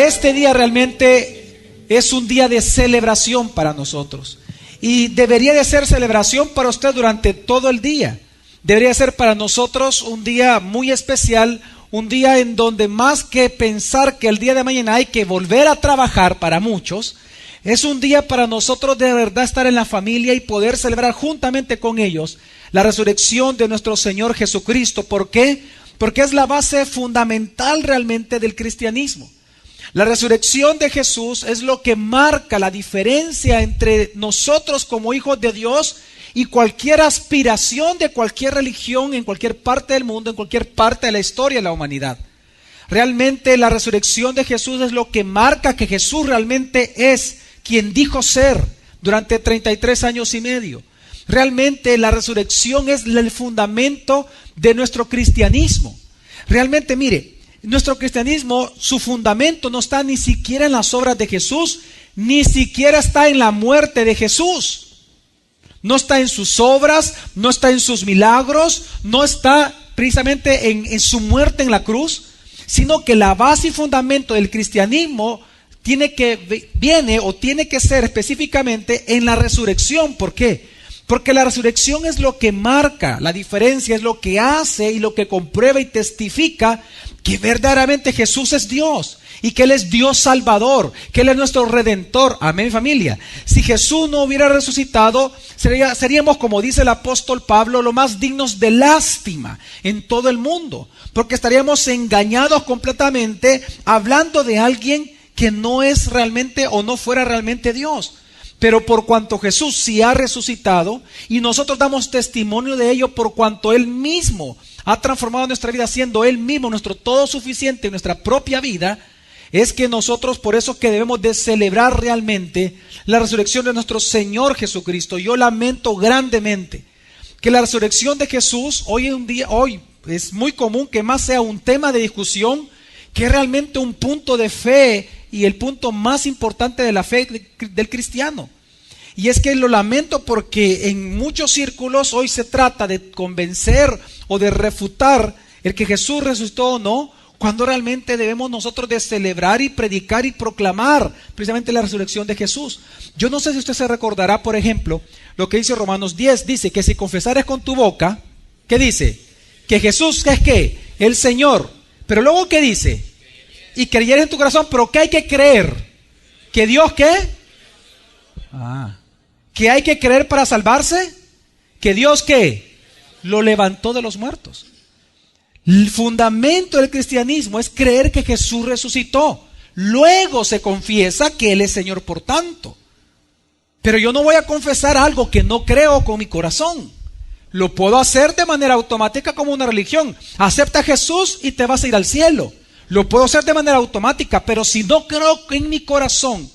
este día realmente es un día de celebración para nosotros. Y debería de ser celebración para usted durante todo el día. Debería ser para nosotros un día muy especial, un día en donde más que pensar que el día de mañana hay que volver a trabajar para muchos, es un día para nosotros de verdad estar en la familia y poder celebrar juntamente con ellos la resurrección de nuestro Señor Jesucristo. ¿Por qué? Porque es la base fundamental realmente del cristianismo. La resurrección de Jesús es lo que marca la diferencia entre nosotros como hijos de Dios y cualquier aspiración de cualquier religión en cualquier parte del mundo, en cualquier parte de la historia de la humanidad. Realmente la resurrección de Jesús es lo que marca que Jesús realmente es quien dijo ser durante 33 años y medio. Realmente la resurrección es el fundamento de nuestro cristianismo. Realmente, mire, nuestro cristianismo, su fundamento no está ni siquiera en las obras de Jesús, ni siquiera está en la muerte de Jesús. No está en sus obras, no está en sus milagros, no está precisamente en su muerte en la cruz, sino que la base y fundamento del cristianismo tiene que ser específicamente en la resurrección. ¿Por qué? Porque la resurrección es lo que marca la diferencia, es lo que hace y lo que comprueba y testifica que verdaderamente Jesús es Dios y que Él es Dios Salvador, que Él es nuestro Redentor. Amén, familia. Si Jesús no hubiera resucitado, seríamos, como dice el apóstol Pablo, lo más dignos de lástima en todo el mundo, porque estaríamos engañados completamente hablando de alguien que no es realmente o no fuera realmente Dios. Pero por cuanto Jesús sí ha resucitado y nosotros damos testimonio de ello por cuanto Él mismo ha transformado nuestra vida, siendo Él mismo nuestro todo suficiente en nuestra propia vida, es que nosotros por eso que debemos de celebrar realmente la resurrección de nuestro Señor Jesucristo. Yo lamento grandemente que la resurrección de Jesús hoy es muy común que más sea un tema de discusión que realmente un punto de fe y el punto más importante de la fe del cristiano. Y es que lo lamento porque en muchos círculos hoy se trata de convencer o de refutar el que Jesús resucitó o no, cuando realmente debemos nosotros de celebrar y predicar y proclamar precisamente la resurrección de Jesús. Yo no sé si usted se recordará, por ejemplo, lo que dice Romanos 10, dice que si confesares con tu boca, ¿qué dice? Que Jesús es ¿qué? El Señor. Pero luego ¿qué dice? Y creyeres en tu corazón, pero ¿qué hay que creer? ¿Que Dios qué? ¿Que hay que creer para salvarse? ¿Que Dios qué? Lo levantó de los muertos. El fundamento del cristianismo es creer que Jesús resucitó. Luego se confiesa que Él es Señor por tanto. Pero yo no voy a confesar algo que no creo con mi corazón. Lo puedo hacer de manera automática como una religión. Acepta a Jesús y te vas a ir al cielo. Lo puedo hacer de manera automática, pero si no creo en mi corazón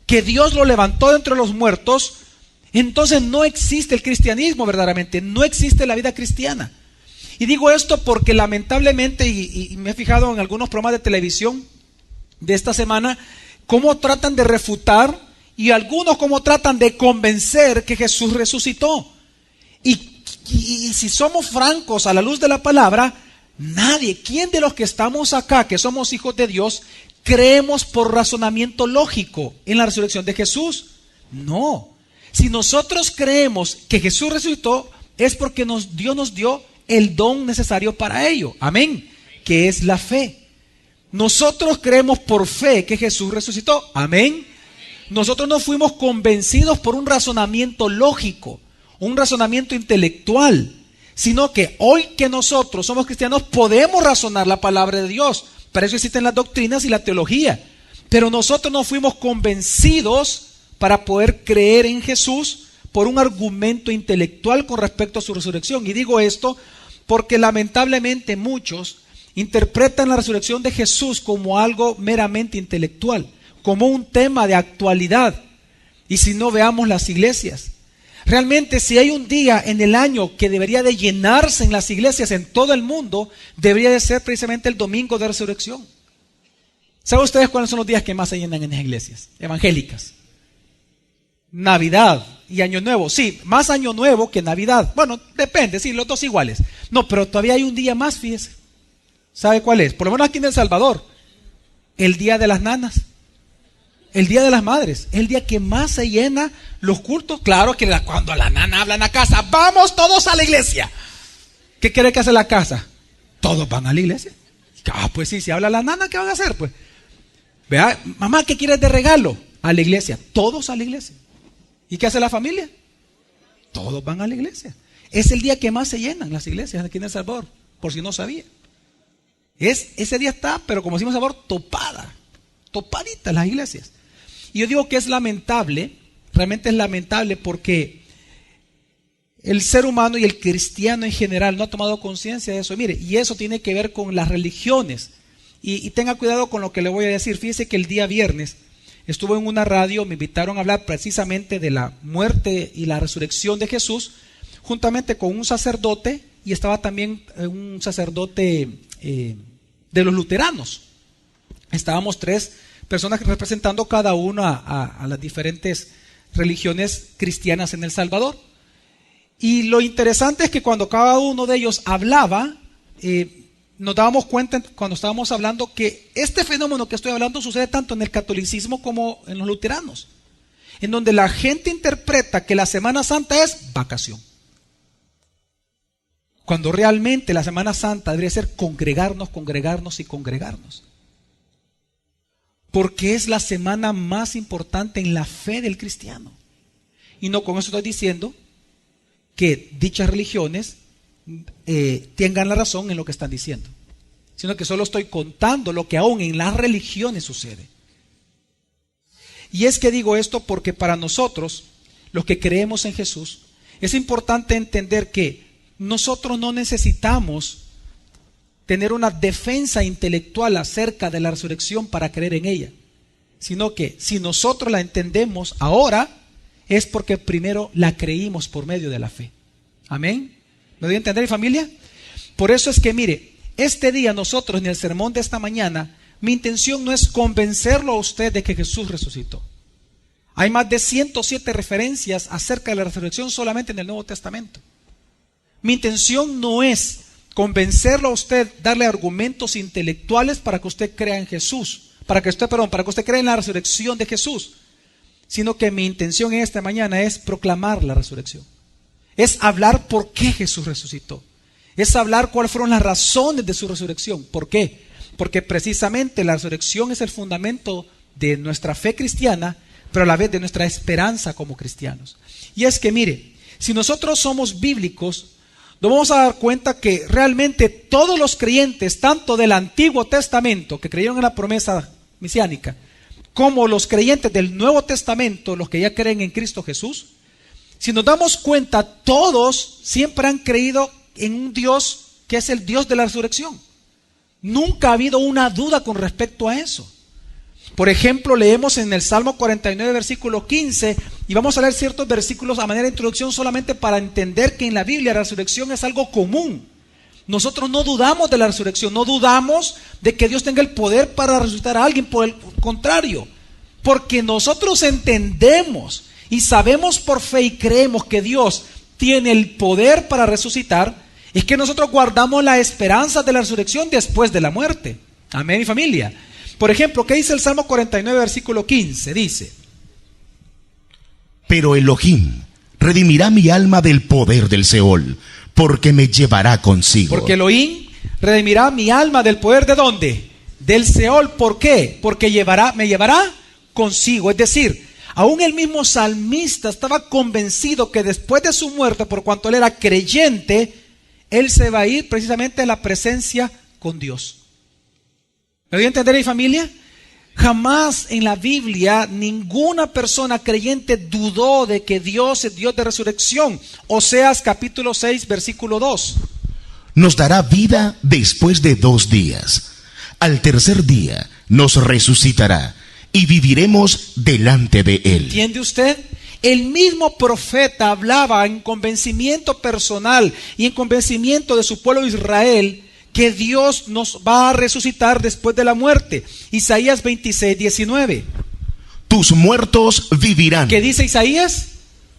que Dios lo levantó de entre los muertos, entonces no existe el cristianismo verdaderamente, no existe la vida cristiana. Y digo esto porque lamentablemente, y me he fijado en algunos programas de televisión de esta semana, cómo tratan de refutar y algunos cómo tratan de convencer que Jesús resucitó. Y si somos francos a la luz de la palabra, nadie, ¿quién de los que estamos acá, que somos hijos de Dios, creemos por razonamiento lógico en la resurrección de Jesús? No. Si nosotros creemos que Jesús resucitó, es porque Dios nos dio el don necesario para ello. Amén. Que es la fe. Nosotros creemos por fe que Jesús resucitó. Amén. Nosotros no fuimos convencidos por un razonamiento lógico, un razonamiento intelectual, sino que hoy que nosotros somos cristianos podemos razonar la palabra de Dios. Para eso existen las doctrinas y la teología. Pero nosotros no fuimos convencidos para poder creer en Jesús por un argumento intelectual con respecto a su resurrección. Y digo esto porque lamentablemente muchos interpretan la resurrección de Jesús como algo meramente intelectual, como un tema de actualidad. Y si no, veamos las iglesias. Realmente, si hay un día en el año que debería de llenarse en las iglesias en todo el mundo, debería de ser precisamente el domingo de resurrección. ¿Saben ustedes cuáles son los días que más se llenan en las iglesias evangélicas? Navidad y Año Nuevo. Sí, más Año Nuevo que Navidad. Bueno, depende, sí, los dos iguales. No, pero todavía hay un día más, fíjese. ¿Sabe cuál es? Por lo menos aquí en El Salvador. El día de las nanas, el día de las madres, el día que más se llena los cultos. Claro que cuando la nana habla en la casa, vamos todos a la iglesia. ¿Qué quiere que hace la casa? Todos van a la iglesia. Pues sí, si habla la nana, ¿qué van a hacer? Pues, vea, mamá, ¿qué quieres de regalo? A la iglesia, todos a la iglesia. ¿Y qué hace la familia? Todos van a la iglesia. Es el día que más se llenan las iglesias aquí en El Salvador, por si no sabía. Ese día está, pero como decimos en El Salvador, topaditas las iglesias. Y yo digo que es lamentable, realmente es lamentable porque el ser humano y el cristiano en general no ha tomado conciencia de eso. Mire, y eso tiene que ver con las religiones. Y tenga cuidado con lo que le voy a decir. Fíjese que el día viernes estuve en una radio, me invitaron a hablar precisamente de la muerte y la resurrección de Jesús, juntamente con un sacerdote, y estaba también un sacerdote de los luteranos. Estábamos 3 personas representando cada uno a las diferentes religiones cristianas en El Salvador. Y lo interesante es que cuando cada uno de ellos hablaba, nos dábamos cuenta cuando estábamos hablando que este fenómeno que estoy hablando sucede tanto en el catolicismo como en los luteranos, en donde la gente interpreta que la Semana Santa es vacación, cuando realmente la Semana Santa debería ser congregarnos, congregarnos y congregarnos, porque es la semana más importante en la fe del cristiano. Y no con eso estoy diciendo que dichas religiones tengan la razón en lo que están diciendo, sino que solo estoy contando lo que aún en las religiones sucede. Y es que digo esto porque para nosotros, los que creemos en Jesús, es importante entender que nosotros no necesitamos tener una defensa intelectual acerca de la resurrección para creer en ella, sino que si nosotros la entendemos ahora, es porque primero la creímos por medio de la fe. Amén. ¿Me doy a entender, familia? Por eso es que, mire, este día nosotros en el sermón de esta mañana, mi intención no es convencerlo a usted de que Jesús resucitó. Hay más de 107 referencias acerca de la resurrección solamente en el Nuevo Testamento. Mi intención no es convencerlo a usted, darle argumentos intelectuales para que usted crea en Jesús, para que usted crea en la resurrección de Jesús, sino que mi intención en esta mañana es proclamar la resurrección. Es hablar por qué Jesús resucitó. Es hablar cuáles fueron las razones de su resurrección. ¿Por qué? Porque precisamente la resurrección es el fundamento de nuestra fe cristiana, pero a la vez de nuestra esperanza como cristianos. Y es que, mire, si nosotros somos bíblicos, nos vamos a dar cuenta que realmente todos los creyentes, tanto del Antiguo Testamento, que creyeron en la promesa mesiánica, como los creyentes del Nuevo Testamento, los que ya creen en Cristo Jesús, si nos damos cuenta, todos siempre han creído en un Dios que es el Dios de la resurrección. Nunca ha habido una duda con respecto a eso. Por ejemplo, leemos en el Salmo 49, versículo 15, y vamos a leer ciertos versículos a manera de introducción solamente para entender que en la Biblia la resurrección es algo común. Nosotros no dudamos de la resurrección, no dudamos de que Dios tenga el poder para resucitar a alguien, por el contrario, porque nosotros entendemos y sabemos por fe y creemos que Dios tiene el poder para resucitar, es que nosotros guardamos la esperanza de la resurrección después de la muerte. Amén, mi familia. Por ejemplo, ¿qué dice el Salmo 49, versículo 15? Dice: pero Elohim redimirá mi alma del poder del Seol, porque me llevará consigo. Porque Elohim redimirá mi alma del poder ¿de dónde? Del Seol. ¿Por qué? Porque me llevará consigo. Es decir, aún el mismo salmista estaba convencido que después de su muerte, por cuanto él era creyente, él se va a ir precisamente a la presencia con Dios. ¿Me voy a entender, mi familia? Jamás en la Biblia ninguna persona creyente dudó de que Dios es Dios de resurrección. Oseas capítulo 6, versículo 2. Nos dará vida después de 2 días. Al tercer día nos resucitará y viviremos delante de Él. ¿Entiende usted? El mismo profeta hablaba en convencimiento personal y en convencimiento de su pueblo Israel que Dios nos va a resucitar después de la muerte. Isaías 26, 19. Tus muertos vivirán. ¿Qué dice Isaías?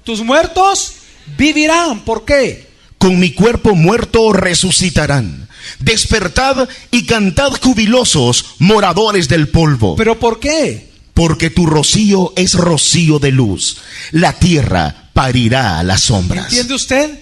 Tus muertos vivirán. ¿Por qué? Con mi cuerpo muerto resucitarán Despertad y cantad jubilosos, moradores del polvo. ¿Pero por qué? Porque tu rocío es rocío de luz. La tierra parirá a las sombras. ¿Entiende usted?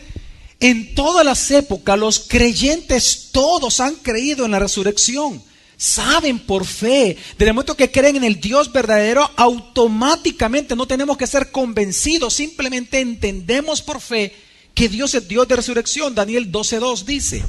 En todas las épocas los creyentes todos han creído en la resurrección. Saben por fe. Desde el momento que creen en el Dios verdadero, automáticamente no tenemos que ser convencidos. Simplemente entendemos por fe que Dios es Dios de resurrección. Daniel 12:2 dice: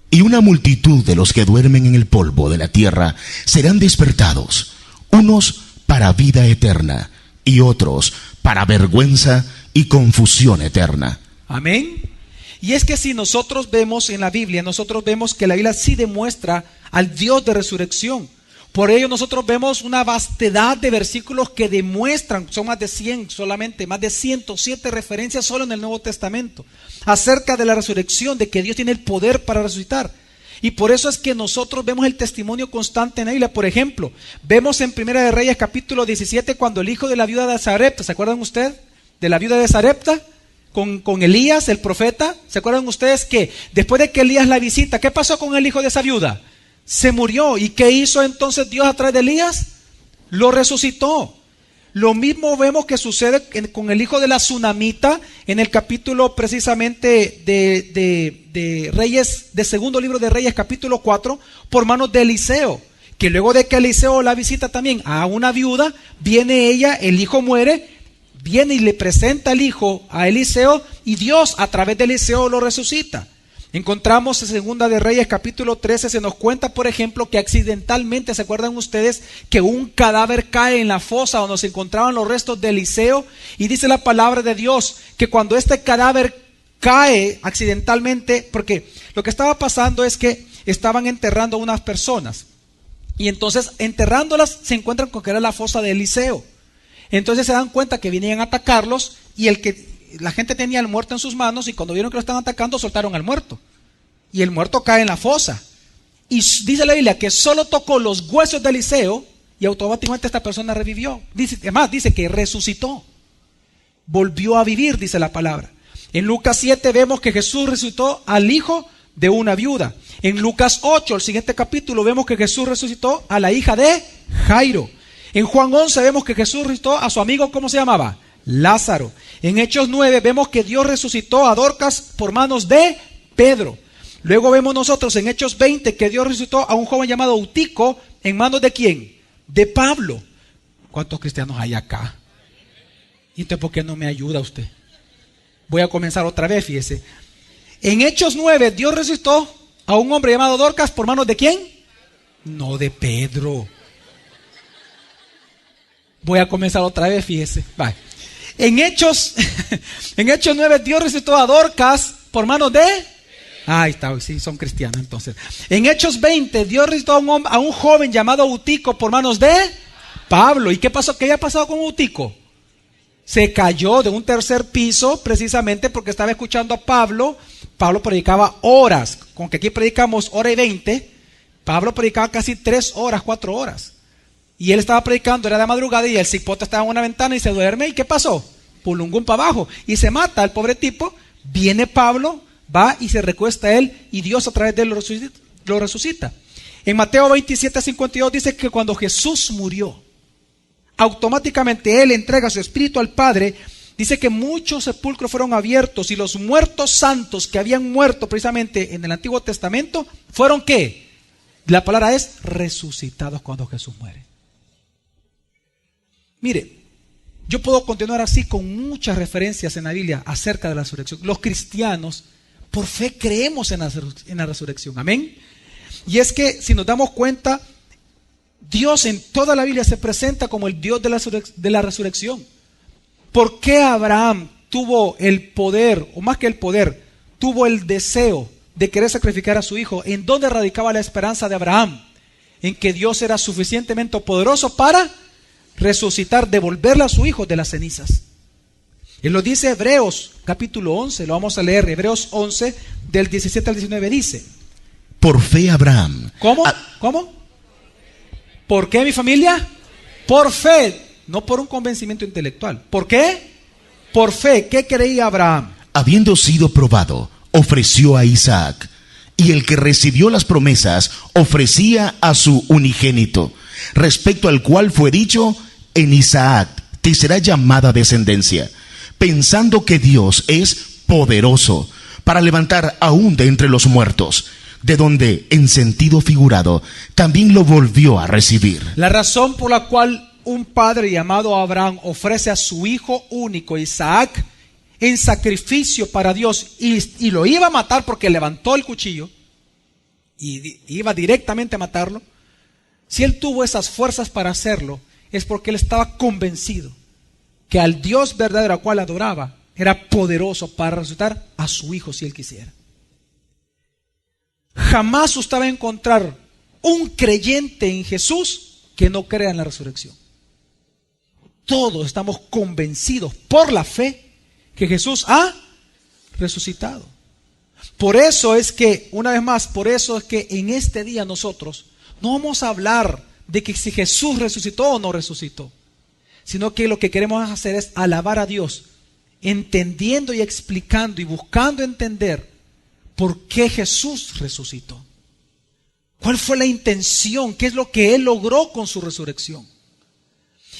y una multitud de los que duermen en el polvo de la tierra serán despertados, unos para vida eterna y otros para vergüenza y confusión eterna. Amén. Y es que si nosotros vemos en la Biblia, nosotros vemos que la Biblia sí demuestra al Dios de resurrección. Por ello nosotros vemos una vastedad de versículos que demuestran, son más de 100 solamente, más de 107 referencias solo en el Nuevo Testamento, acerca de la resurrección, de que Dios tiene el poder para resucitar. Y por eso es que nosotros vemos el testimonio constante en la Biblia. Por ejemplo, vemos en Primera de Reyes capítulo 17 cuando el hijo de la viuda de Sarepta, ¿se acuerdan ustedes? De la viuda de Sarepta, con Elías, el profeta. ¿Se acuerdan ustedes que después de que Elías la visita, qué pasó con el hijo de esa viuda? Se murió. ¿Y qué hizo entonces Dios a través de Elías? Lo resucitó. Lo mismo vemos que sucede con el hijo de la Sunamita en el capítulo precisamente de Reyes, de segundo libro de Reyes, capítulo 4, por manos de Eliseo. Que luego de que Eliseo la visita también a una viuda, viene ella, el hijo muere, viene y le presenta al hijo a Eliseo, y Dios a través de Eliseo lo resucita. Encontramos en Segunda de Reyes capítulo 13, se nos cuenta por ejemplo que accidentalmente, ¿se acuerdan ustedes? Que un cadáver cae en la fosa donde se encontraban los restos de Eliseo, y dice la palabra de Dios que cuando este cadáver cae accidentalmente, porque lo que estaba pasando es que estaban enterrando a unas personas, y entonces enterrándolas se encuentran con que era la fosa de Eliseo. Entonces se dan cuenta que venían a atacarlos, y la gente tenía el muerto en sus manos, y cuando vieron que lo estaban atacando soltaron al muerto, y el muerto cae en la fosa. Y dice la Biblia que solo tocó los huesos de Eliseo y automáticamente esta persona revivió. Además dice que resucitó, volvió a vivir, dice la palabra. En Lucas 7 vemos que Jesús resucitó al hijo de una viuda. En Lucas 8, el siguiente capítulo, vemos que Jesús resucitó a la hija de Jairo. En Juan 11 vemos que Jesús resucitó a su amigo, ¿cómo se llamaba? Lázaro. En Hechos 9 vemos que Dios resucitó a Dorcas por manos de Pedro. Luego vemos nosotros en Hechos 20 que Dios resucitó a un joven llamado Eutico en manos de ¿quién? De Pablo. ¿Cuántos cristianos hay acá? ¿Y entonces por qué no me ayuda usted? Voy a comenzar otra vez, fíjese. En Hechos 9 Dios resucitó a un hombre llamado Dorcas por manos de ¿quién? No, de Pedro. Voy a comenzar otra vez, fíjese. Bye. En Hechos 9 Dios resucitó a Dorcas por manos de... Ahí está, sí, son cristianos entonces. En Hechos 20 Dios resucitó a un joven llamado Eutico por manos de Pablo. ¿Y qué pasó? ¿Qué había pasado con Eutico? Se cayó de un tercer piso precisamente porque estaba escuchando a Pablo. Pablo predicaba horas, con que aquí predicamos hora y 20. Pablo predicaba casi 3 horas, 4 horas. Y él estaba predicando, era de madrugada, y el cipote estaba en una ventana y se duerme. ¿Y qué pasó? Pulungún para abajo y se mata el pobre tipo. Viene Pablo, va y se recuesta él, y Dios a través de él lo resucita. En Mateo 27:52 dice que cuando Jesús murió, automáticamente él entrega su espíritu al Padre. Dice que muchos sepulcros fueron abiertos, y los muertos santos que habían muerto precisamente en el Antiguo Testamento fueron ¿qué? La palabra es resucitados cuando Jesús muere. Mire, yo puedo continuar así con muchas referencias en la Biblia acerca de la resurrección. Los cristianos, por fe, creemos en la resurrección. Amén. Y es que si nos damos cuenta, Dios en toda la Biblia se presenta como el Dios de la resurrección. ¿Por qué Abraham tuvo el poder, o más que el poder, tuvo el deseo de querer sacrificar a su hijo? ¿En dónde radicaba la esperanza de Abraham? En que Dios era suficientemente poderoso para resucitar, devolverle a su hijo de las cenizas. Él lo dice Hebreos capítulo 11, lo vamos a leer. Hebreos 11 del 17 al 19 dice: por fe Abraham. ¿Cómo? ¿Cómo? ¿Por qué, mi familia? Por fe, no por un convencimiento intelectual. ¿Por qué? Por fe. ¿Qué creía Abraham? Habiendo sido probado, ofreció a Isaac, y el que recibió las promesas ofrecía a su unigénito, respecto al cual fue dicho: en Isaac te será llamada descendencia, pensando que Dios es poderoso para levantar aún de entre los muertos, de donde, en sentido figurado, también lo volvió a recibir. La razón por la cual un padre llamado Abraham ofrece a su hijo único, Isaac, en sacrificio para Dios, y lo iba a matar porque levantó el cuchillo y iba directamente a matarlo. Si él tuvo esas fuerzas para hacerlo, es porque él estaba convencido que al Dios verdadero al cual adoraba era poderoso para resucitar a su hijo si él quisiera. Jamás usted va a encontrar un creyente en Jesús que no crea en la resurrección. Todos estamos convencidos por la fe que Jesús ha resucitado. Por eso es que, una vez más, por eso es que en este día nosotros no vamos a hablar de que si Jesús resucitó o no resucitó, sino que lo que queremos hacer es alabar a Dios, entendiendo y explicando y buscando entender por qué Jesús resucitó. ¿Cuál fue la intención? ¿Qué es lo que Él logró con su resurrección?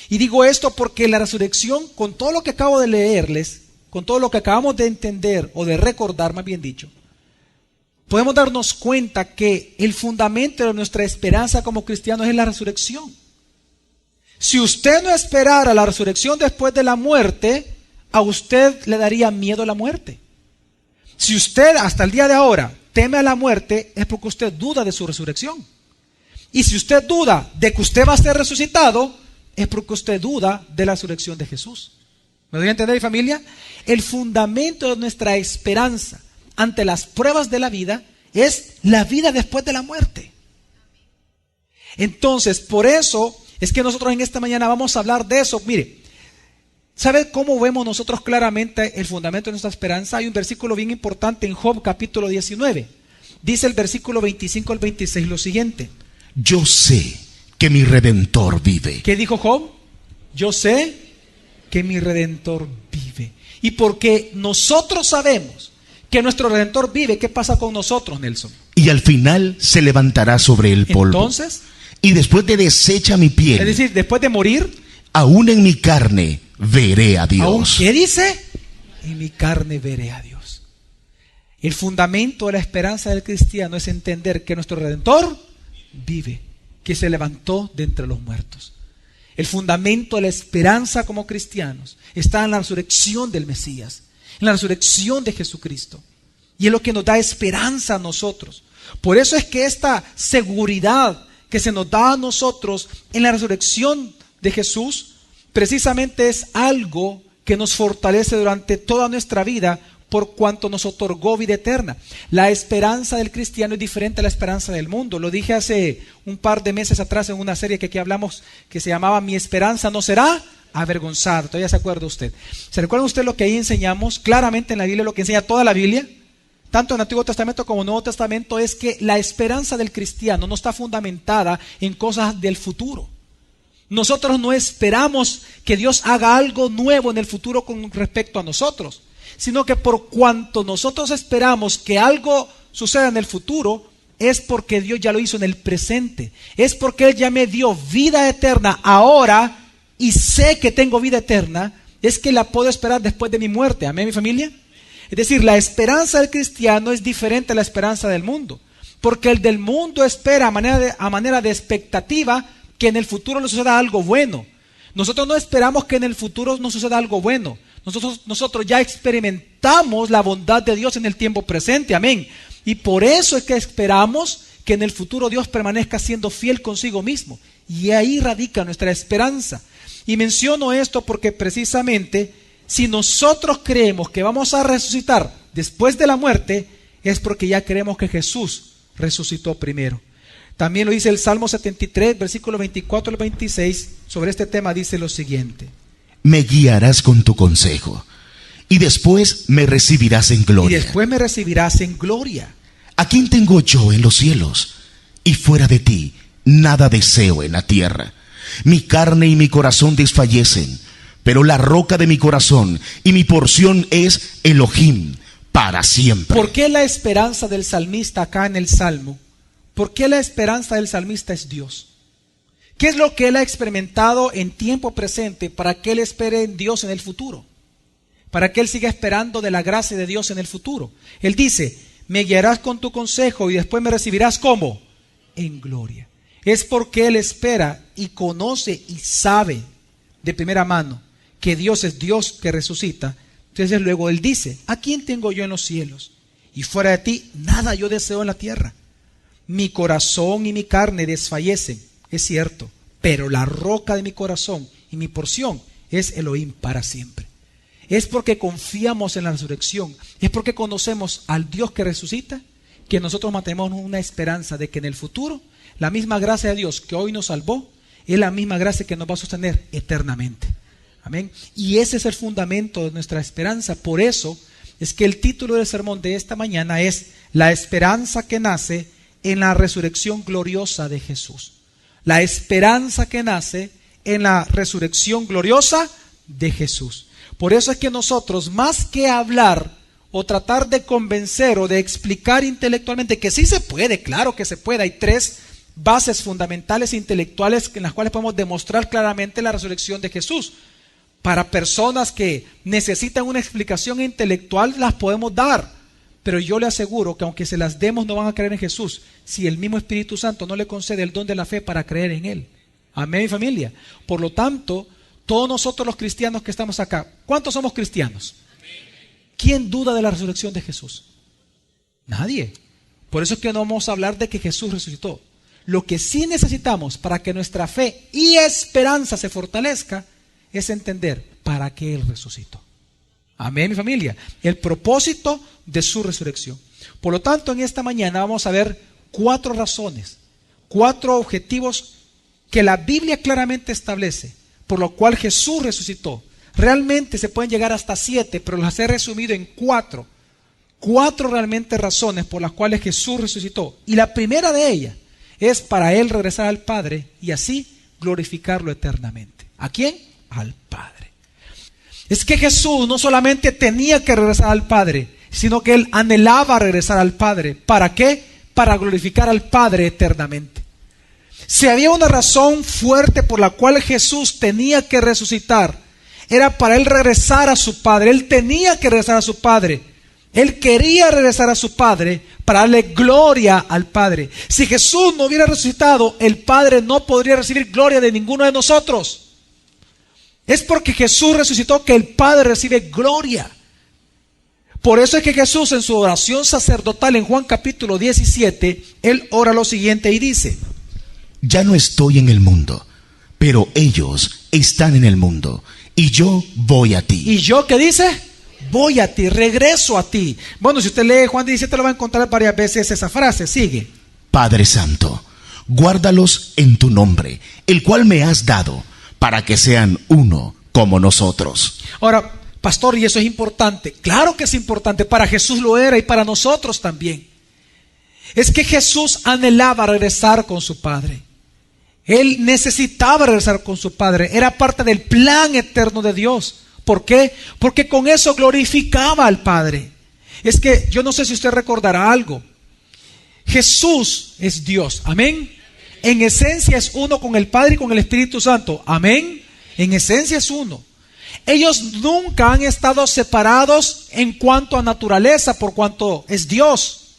Y digo esto porque la resurrección, con todo lo que acabo de leerles, con todo lo que acabamos de entender o de recordar, más bien dicho, podemos darnos cuenta que el fundamento de nuestra esperanza como cristianos es la resurrección. Si usted no esperara la resurrección después de la muerte, a usted le daría miedo la muerte. Si usted hasta el día de ahora teme a la muerte, es porque usted duda de su resurrección. Y si usted duda de que usted va a ser resucitado, es porque usted duda de la resurrección de Jesús. ¿Me doy a entender, familia? El fundamento de nuestra esperanza ante las pruebas de la vida es la vida después de la muerte. Entonces, por eso es que nosotros en esta mañana vamos a hablar de eso. Mire, ¿sabe cómo vemos nosotros claramente el fundamento de nuestra esperanza? Hay un versículo bien importante en Job capítulo 19. Dice el versículo 25 al 26 lo siguiente: yo sé que mi Redentor vive. ¿Qué dijo Job? Yo sé que mi Redentor vive. Y porque nosotros sabemos que nuestro Redentor vive, ¿qué pasa con nosotros, Nelson? Y al final se levantará sobre el polvo. Entonces, y después de deshecha mi piel, es decir, después de morir, aún en mi carne veré a Dios. ¿aún qué dice? En mi carne veré a Dios. El fundamento de la esperanza del cristiano es entender que nuestro Redentor vive, que se levantó de entre los muertos. El fundamento de la esperanza como cristianos está en la resurrección del Mesías, en la resurrección de Jesucristo. Y es lo que nos da esperanza a nosotros. Por eso es que esta seguridad que se nos da a nosotros en la resurrección de Jesús, precisamente es algo que nos fortalece durante toda nuestra vida, por cuanto nos otorgó vida eterna. La esperanza del cristiano es diferente a la esperanza del mundo. Lo dije hace un par de meses atrás en una serie que aquí hablamos, que se llamaba Mi esperanza no será avergonzada. Todavía se acuerda usted. ¿Se recuerda usted lo que ahí enseñamos? Claramente en la Biblia, lo que enseña toda la Biblia, tanto en el Antiguo Testamento como en el Nuevo Testamento, es que la esperanza del cristiano no está fundamentada en cosas del futuro. Nosotros no esperamos que Dios haga algo nuevo en el futuro con respecto a nosotros, sino que por cuanto nosotros esperamos que algo suceda en el futuro, es porque Dios ya lo hizo en el presente. Es porque Él ya me dio vida eterna ahora y sé que tengo vida eterna, es que la puedo esperar después de mi muerte. ¿Amén, mi familia? Es decir, la esperanza del cristiano es diferente a la esperanza del mundo, porque el del mundo espera a manera de expectativa que en el futuro le suceda algo bueno. Nosotros no esperamos que en el futuro nos suceda algo bueno. Nosotros ya experimentamos la bondad de Dios en el tiempo presente, amén. Y por eso es que esperamos que en el futuro Dios permanezca siendo fiel consigo mismo. Y ahí radica nuestra esperanza. Y menciono esto porque precisamente si nosotros creemos que vamos a resucitar después de la muerte, es porque ya creemos que Jesús resucitó primero. También lo dice el Salmo 73, versículo 24 al 26, sobre este tema dice lo siguiente: me guiarás con tu consejo, y después me recibirás en gloria. Y después me recibirás en gloria. ¿A quién tengo yo en los cielos? Y fuera de ti, nada deseo en la tierra. Mi carne y mi corazón desfallecen, pero la roca de mi corazón y mi porción es Elohim, para siempre. ¿Por qué la esperanza del salmista acá en el Salmo? ¿Por qué la esperanza del salmista es Dios? ¿Qué es lo que él ha experimentado en tiempo presente para que él espere en Dios en el futuro? Para que él siga esperando de la gracia de Dios en el futuro. Él dice, me guiarás con tu consejo y después me recibirás ¿cómo? En gloria. Es porque él espera y conoce y sabe de primera mano que Dios es Dios que resucita. Entonces luego él dice, ¿a quién tengo yo en los cielos? Y fuera de ti nada yo deseo en la tierra. Mi corazón y mi carne desfallecen, es cierto, pero la roca de mi corazón y mi porción es Elohim para siempre. Es porque confiamos en la resurrección, es porque conocemos al Dios que resucita, que nosotros mantenemos una esperanza de que en el futuro la misma gracia de Dios que hoy nos salvó es la misma gracia que nos va a sostener eternamente. Amén. Y ese es el fundamento de nuestra esperanza. Por eso es que el título del sermón de esta mañana es La esperanza que nace en la resurrección gloriosa de Jesús. La esperanza que nace en la resurrección gloriosa de Jesús. Por eso es que nosotros, más que hablar o tratar de convencer o de explicar intelectualmente, que sí se puede, claro que se puede, hay 3 bases fundamentales intelectuales en las cuales podemos demostrar claramente la resurrección de Jesús. Para personas que necesitan una explicación intelectual, las podemos dar. Pero yo le aseguro que aunque se las demos, no van a creer en Jesús si el mismo Espíritu Santo no le concede el don de la fe para creer en Él. Amén, mi familia. Por lo tanto, todos nosotros los cristianos que estamos acá, ¿cuántos somos cristianos? ¿Quién duda de la resurrección de Jesús? Nadie. Por eso es que no vamos a hablar de que Jesús resucitó. Lo que sí necesitamos para que nuestra fe y esperanza se fortalezca es entender para qué Él resucitó. Amén, mi familia. El propósito de su resurrección. Por lo tanto, en esta mañana vamos a ver 4 razones, 4 objetivos que la Biblia claramente establece, por lo cual Jesús resucitó. Realmente se pueden llegar hasta 7, pero las he resumido en 4. 4 realmente razones por las cuales Jesús resucitó. Y la primera de ellas es para Él regresar al Padre y así glorificarlo eternamente. ¿A quién? Al Padre. Es que Jesús no solamente tenía que regresar al Padre, sino que Él anhelaba regresar al Padre. ¿Para qué? Para glorificar al Padre eternamente. Si había una razón fuerte por la cual Jesús tenía que resucitar, era para Él regresar a su Padre. Él tenía que regresar a su Padre. Él quería regresar a su Padre para darle gloria al Padre. Si Jesús no hubiera resucitado, el Padre no podría recibir gloria de ninguno de nosotros. Es porque Jesús resucitó que el Padre recibe gloria. Por eso es que Jesús en su oración sacerdotal en Juan capítulo 17, Él ora lo siguiente y dice: ya no estoy en el mundo, pero ellos están en el mundo, y yo voy a ti. ¿Y yo qué dice? Voy a ti, regreso a ti. Bueno, si usted lee Juan 17 lo va a encontrar varias veces esa frase. Sigue. Padre Santo, guárdalos en tu nombre, el cual me has dado, para que sean uno como nosotros. Ahora, pastor, ¿y eso es importante? Claro que es importante, para Jesús lo era y para nosotros también. Es que Jesús anhelaba regresar con su Padre. Él necesitaba regresar con su Padre, era parte del plan eterno de Dios. ¿Por qué? Porque con eso glorificaba al Padre. Es que yo no sé si usted recordará algo. Jesús es Dios, amén. En esencia es uno con el Padre y con el Espíritu Santo, amén. En esencia es uno. Ellos nunca han estado separados en cuanto a naturaleza, por cuanto es Dios.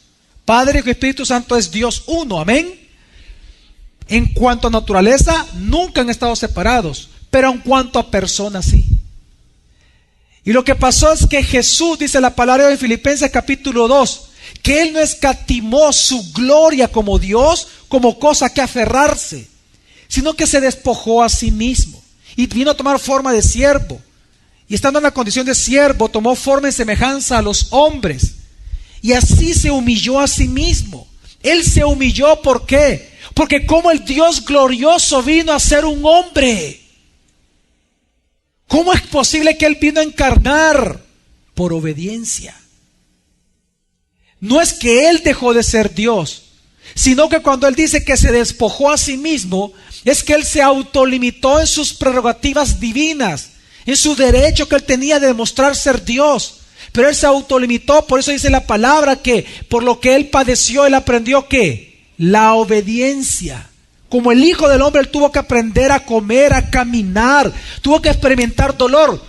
Padre y Espíritu Santo es Dios uno, amén. En cuanto a naturaleza, nunca han estado separados, pero en cuanto a personas, sí. Y lo que pasó es que Jesús, dice la palabra en Filipenses capítulo 2, que Él no escatimó su gloria como Dios, como cosa que aferrarse, sino que se despojó a sí mismo y vino a tomar forma de siervo. Y estando en la condición de siervo, tomó forma en semejanza a los hombres. Y así se humilló a sí mismo. Él se humilló, ¿por qué? Porque como el Dios glorioso vino a ser un hombre. ¿Cómo es posible que Él vino a encarnar? Por obediencia. No es que Él dejó de ser Dios, sino que cuando Él dice que se despojó a sí mismo, es que Él se autolimitó en sus prerrogativas divinas, en su derecho que Él tenía de demostrar ser Dios. Pero Él se autolimitó. Por eso dice la palabra que por lo que Él padeció, Él aprendió ¿qué? La obediencia. Como el Hijo del Hombre, Él tuvo que aprender a comer, a caminar, tuvo que experimentar dolor.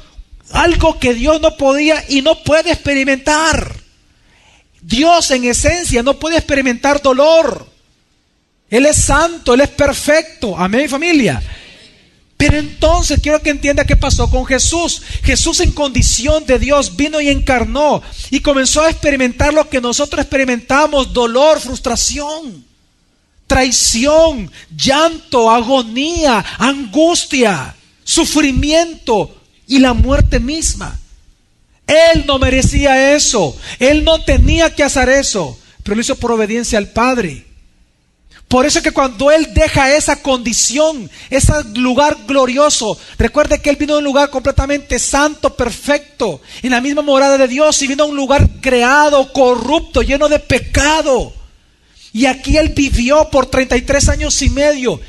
Algo que Dios no podía y no puede experimentar. Dios en esencia no puede experimentar dolor. Él es santo, Él es perfecto. Amén, familia. Pero entonces quiero que entienda qué pasó con Jesús. Jesús en condición de Dios vino y encarnó y comenzó a experimentar lo que nosotros experimentamos: dolor, frustración, traición, llanto, agonía, angustia, sufrimiento y la muerte misma. Él no merecía eso, Él no tenía que hacer eso, pero lo hizo por obediencia al Padre. Por eso es que cuando Él deja esa condición, ese lugar glorioso, recuerde que Él vino a un lugar completamente santo, perfecto, en la misma morada de Dios, y vino a un lugar creado, corrupto, lleno de pecado. Y aquí Él vivió por 33 años y medio.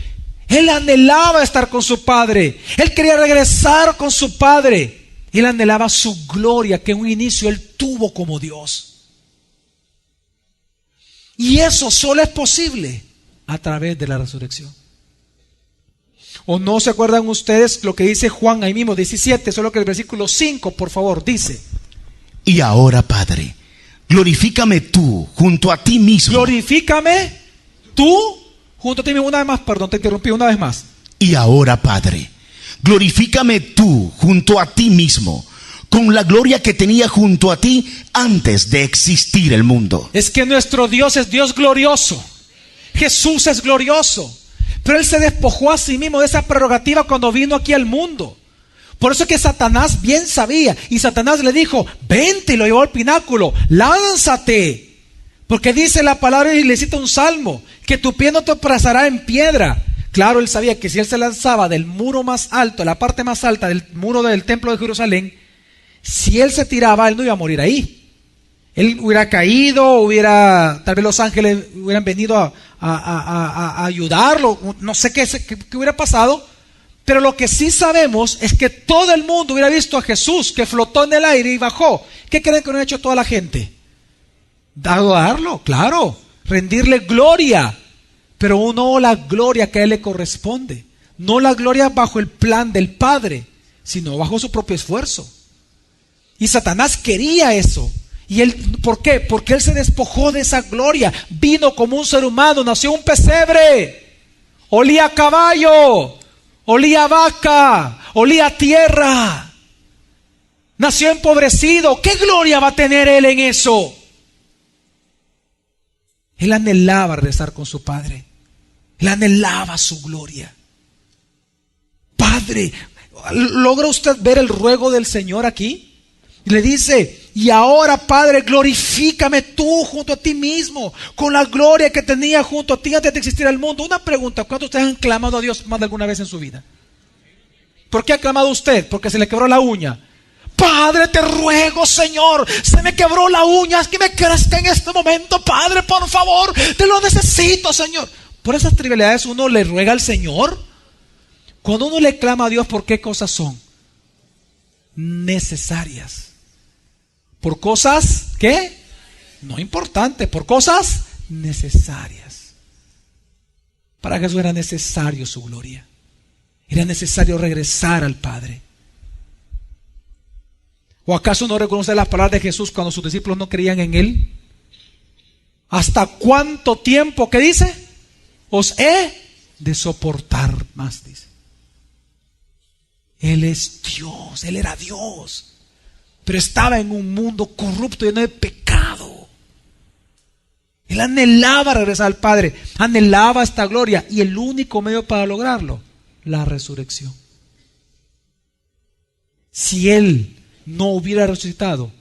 Él anhelaba estar con su Padre. Él quería regresar con su Padre. Él anhelaba su gloria que en un inicio Él tuvo como Dios. Y eso solo es posible a través de la resurrección. ¿O no se acuerdan ustedes lo que dice Juan ahí mismo, 17, solo que el versículo 5, por favor, dice: y ahora, Padre, glorifícame tú junto a ti mismo. Glorifícame tú junto a ti mismo. Una vez más, perdón, te interrumpí una vez más. Y ahora, Padre, glorifícame tú junto a ti mismo, con la gloria que tenía junto a ti antes de existir el mundo. Es que nuestro Dios es Dios glorioso. Jesús es glorioso, pero Él se despojó a sí mismo de esa prerrogativa cuando vino aquí al mundo. Por eso es que Satanás bien sabía, y Satanás le dijo: vente, y lo llevó al pináculo, lánzate, porque dice la palabra, y le cita un salmo, que tu pie no te tropezará en piedra. Claro, él sabía que si él se lanzaba del muro más alto, la parte más alta del muro del templo de Jerusalén, si él se tiraba, él no iba a morir ahí. Él hubiera caído, tal vez los ángeles hubieran venido a ayudarlo, no sé qué hubiera pasado, pero lo que sí sabemos es que todo el mundo hubiera visto a Jesús que flotó en el aire y bajó. ¿Qué creen que no ha hecho toda la gente? Darlo, claro, rendirle gloria, pero no la gloria que a Él le corresponde, no la gloria bajo el plan del Padre, sino bajo su propio esfuerzo. Y Satanás quería eso. ¿Y él por qué? Porque él se despojó de esa gloria. Vino como un ser humano, nació en un pesebre, olía a caballo, olía a vaca, olía a tierra, nació empobrecido. ¿Qué gloria va a tener él en eso? Él anhelaba regresar con su Padre. Él anhelaba su gloria. Padre, ¿logra usted ver el ruego del Señor aquí? Y le dice: y ahora, Padre, glorifícame tú junto a ti mismo, con la gloria que tenía junto a ti antes de existir el mundo. Una pregunta: ¿cuántos de ustedes han clamado a Dios más de alguna vez en su vida? ¿Por qué ha clamado usted? Porque se le quebró la uña. Padre, te ruego, Señor, se me quebró la uña, es que me crezca en este momento, Padre, por favor, te lo necesito, Señor. Por esas trivialidades uno le ruega al Señor. Cuando uno le clama a Dios, ¿por qué cosas son? Necesarias. Por cosas, ¿qué? No importantes, por cosas necesarias. Para Jesús era necesario su gloria. Era necesario regresar al Padre. ¿O acaso no reconoce las palabras de Jesús cuando sus discípulos no creían en Él? ¿Hasta cuánto tiempo, qué dice? Os he de soportar más, dice. Él es Dios, Él era Dios, pero estaba en un mundo corrupto, lleno de pecado. Él anhelaba regresar al Padre, anhelaba esta gloria, y el único medio para lograrlo, la resurrección. Si Él no hubiera resucitado,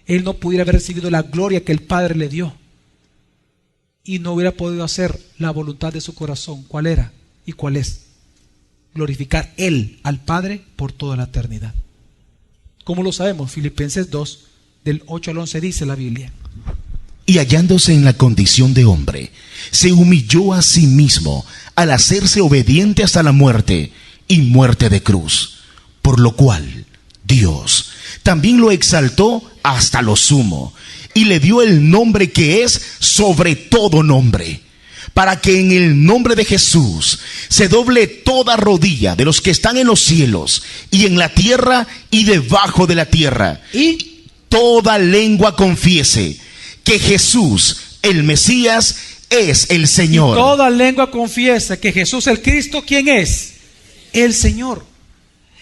Él no pudiera haber recibido la gloria que el Padre le dio, y no hubiera podido hacer la voluntad de su corazón. ¿Cuál era y cuál es? Glorificar Él al Padre por toda la eternidad. ¿Cómo lo sabemos? Filipenses 2, del 8 al 11 dice la Biblia: y hallándose en la condición de hombre, se humilló a sí mismo al hacerse obediente hasta la muerte, y muerte de cruz, por lo cual Dios también lo exaltó hasta lo sumo y le dio el nombre que es sobre todo nombre, para que en el nombre de Jesús se doble toda rodilla de los que están en los cielos y en la tierra y debajo de la tierra, y toda lengua confiese que Jesús, el Mesías, es el Señor. Y toda lengua confiese que Jesús el Cristo, ¿quién es? El Señor.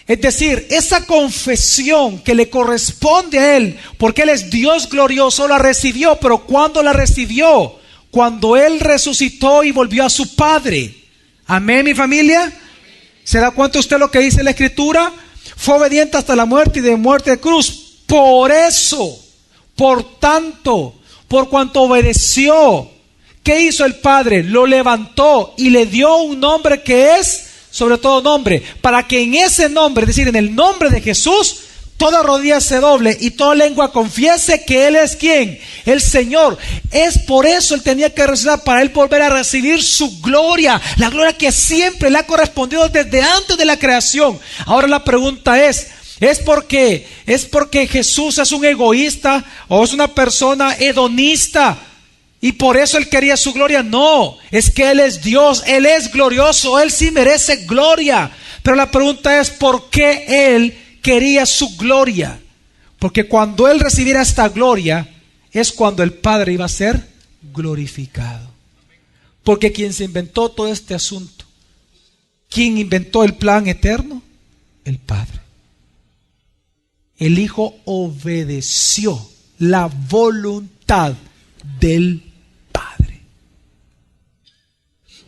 Es decir, esa confesión que le corresponde a Él, porque Él es Dios glorioso, la recibió. Pero ¿cuándo la recibió? Cuando Él resucitó y volvió a su Padre. Amén, mi familia. ¿Se da cuenta usted lo que dice la Escritura? Fue obediente hasta la muerte y de muerte de cruz. Por eso, por tanto, por cuanto obedeció, ¿qué hizo el Padre? Lo levantó y le dio un nombre que es sobre todo nombre, para que en ese nombre, es decir, en el nombre de Jesús, toda rodilla se doble y toda lengua confiese que Él es ¿quién? El Señor. Es por eso Él tenía que resucitar, para Él volver a recibir su gloria, la gloria que siempre le ha correspondido desde antes de la creación. Ahora la pregunta ¿es porque Jesús es un egoísta o es una persona hedonista y por eso Él quería su gloria? No, es que Él es Dios, Él es glorioso, Él sí merece gloria. Pero la pregunta es ¿por qué Él quería su gloria? Porque cuando Él recibiera esta gloria es cuando el Padre iba a ser glorificado. Porque quien se inventó todo este asunto, ¿quién inventó el plan eterno? El Padre. El Hijo obedeció la voluntad del Padre.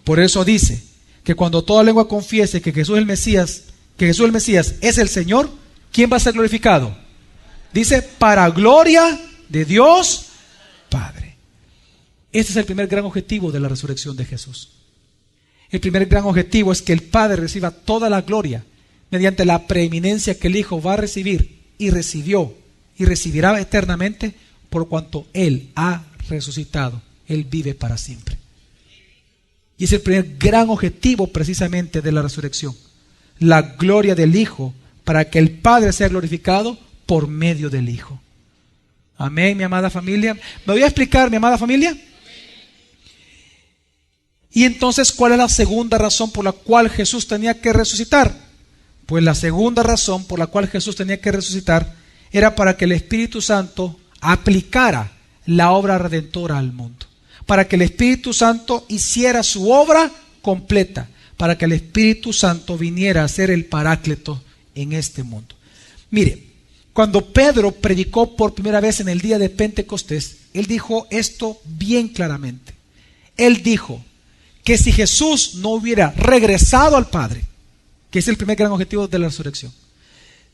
Por eso dice que cuando toda lengua confiese que Jesús es el Mesías, es el Señor, ¿quién va a ser glorificado? Dice, para gloria de Dios Padre. Este es el primer gran objetivo de la resurrección de Jesús. El primer gran objetivo es que el Padre reciba toda la gloria mediante la preeminencia que el Hijo va a recibir y recibió y recibirá eternamente por cuanto Él ha resucitado. Él vive para siempre. Y es el primer gran objetivo precisamente de la resurrección. La gloria del Hijo, para que el Padre sea glorificado por medio del Hijo. Amén, mi amada familia. ¿Me voy a explicar, mi amada familia? Y entonces, ¿cuál es la segunda razón por la cual Jesús tenía que resucitar? Pues la segunda razón por la cual Jesús tenía que resucitar era para que el Espíritu Santo aplicara la obra redentora al mundo. Para que el Espíritu Santo hiciera su obra completa. Para que el Espíritu Santo viniera a ser el Paráclito en este mundo. Mire, cuando Pedro predicó por primera vez en el día de Pentecostés, él dijo esto bien claramente. Él dijo que si Jesús no hubiera regresado al Padre, que es el primer gran objetivo de la resurrección,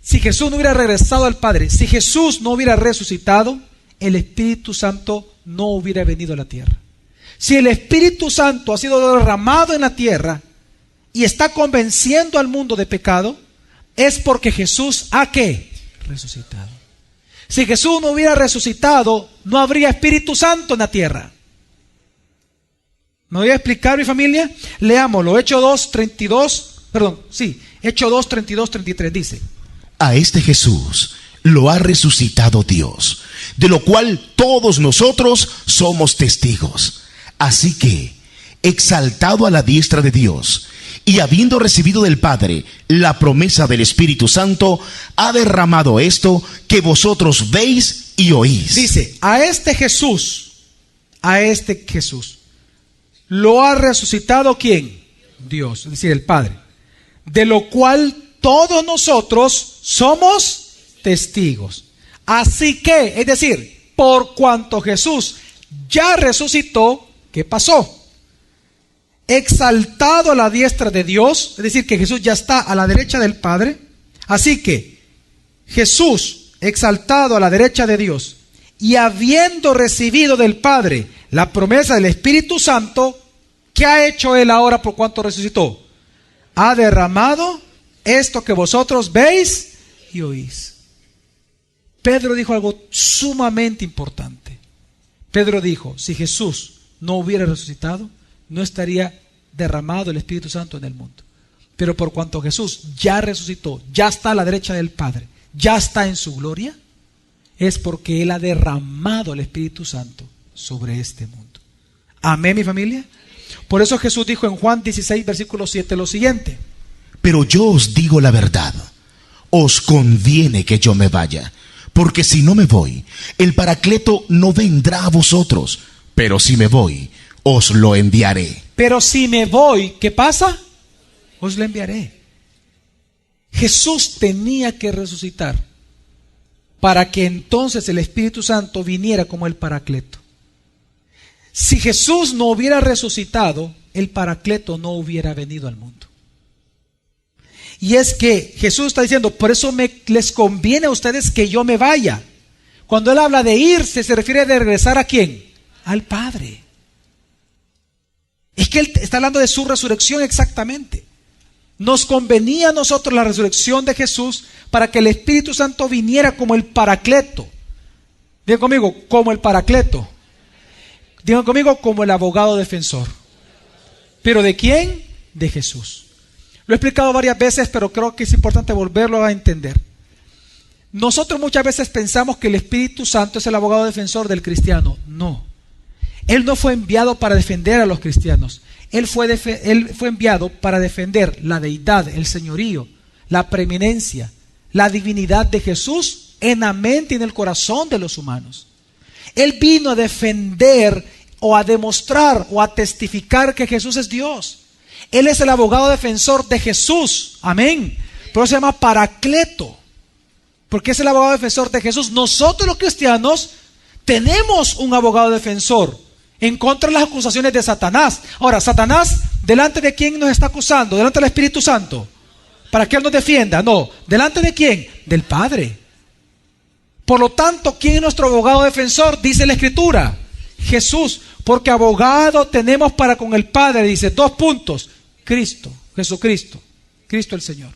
si Jesús no hubiera regresado al Padre, si Jesús no hubiera resucitado, el Espíritu Santo no hubiera venido a la tierra. Si el Espíritu Santo ha sido derramado en la tierra y está convenciendo al mundo de pecado, es porque Jesús ha ¿qué? Resucitado. Si Jesús no hubiera resucitado, no habría Espíritu Santo en la tierra. ¿Me voy a explicar, mi familia? Leámoslo. Hechos 2, 32, 33 dice: a este Jesús lo ha resucitado Dios, de lo cual todos nosotros somos testigos. Así que, exaltado a la diestra de Dios, y habiendo recibido del Padre la promesa del Espíritu Santo, ha derramado esto que vosotros veis y oís. Dice, a este Jesús, lo ha resucitado ¿quién? Dios, es decir, el Padre. De lo cual todos nosotros somos testigos. Así que, es decir, por cuanto Jesús ya resucitó, ¿qué pasó? Exaltado a la diestra de Dios, es decir, que Jesús ya está a la derecha del Padre. Así que Jesús, exaltado a la derecha de Dios, y habiendo recibido del Padre la promesa del Espíritu Santo, ¿qué ha hecho Él ahora por cuanto resucitó? Ha derramado esto que vosotros veis y oís. Pedro dijo algo sumamente importante. Pedro dijo, si Jesús no hubiera resucitado, no estaría derramado el Espíritu Santo en el mundo. Pero por cuanto Jesús ya resucitó, ya está a la derecha del Padre, ya está en su gloria, es porque Él ha derramado el Espíritu Santo sobre este mundo. Amén, mi familia. Por eso Jesús dijo en Juan 16, versículo 7 lo siguiente: pero yo os digo la verdad, os conviene que yo me vaya, porque si no me voy, el Paracleto no vendrá a vosotros, pero si me voy, os lo enviaré. Pero si me voy, ¿qué pasa? Os lo enviaré. Jesús tenía que resucitar para que entonces el Espíritu Santo viniera como el Paracleto. Si Jesús no hubiera resucitado, el Paracleto no hubiera venido al mundo. Y es que Jesús está diciendo, por eso les conviene a ustedes que yo me vaya. Cuando Él habla de irse, se refiere de regresar ¿a quién? Al Padre. Es que Él está hablando de su resurrección exactamente. Nos convenía a nosotros la resurrección de Jesús para que el Espíritu Santo viniera como el Paracleto. Digan conmigo, como el Paracleto. Digan conmigo, como el abogado defensor. ¿Pero de quién? De Jesús. Lo he explicado varias veces, pero creo que es importante volverlo a entender. Nosotros muchas veces pensamos que el Espíritu Santo es el abogado defensor del cristiano. No. Él no fue enviado para defender a los cristianos. Él fue enviado para defender la deidad, el señorío, la preeminencia, la divinidad de Jesús en la mente y en el corazón de los humanos. Él vino a defender o a demostrar o a testificar que Jesús es Dios. Él es el abogado defensor de Jesús. Amén. Por eso se llama Paracleto, porque es el abogado defensor de Jesús. Nosotros los cristianos tenemos un abogado defensor en contra de las acusaciones de Satanás. Ahora, Satanás, ¿delante de quién nos está acusando? ¿Delante del Espíritu Santo? ¿Para que Él nos defienda? No. ¿Delante de quién? Del Padre. Por lo tanto, ¿quién es nuestro abogado defensor? Dice la Escritura, Jesús. Porque abogado tenemos para con el Padre, dice, 2 puntos. Cristo, Jesucristo, Cristo el Señor.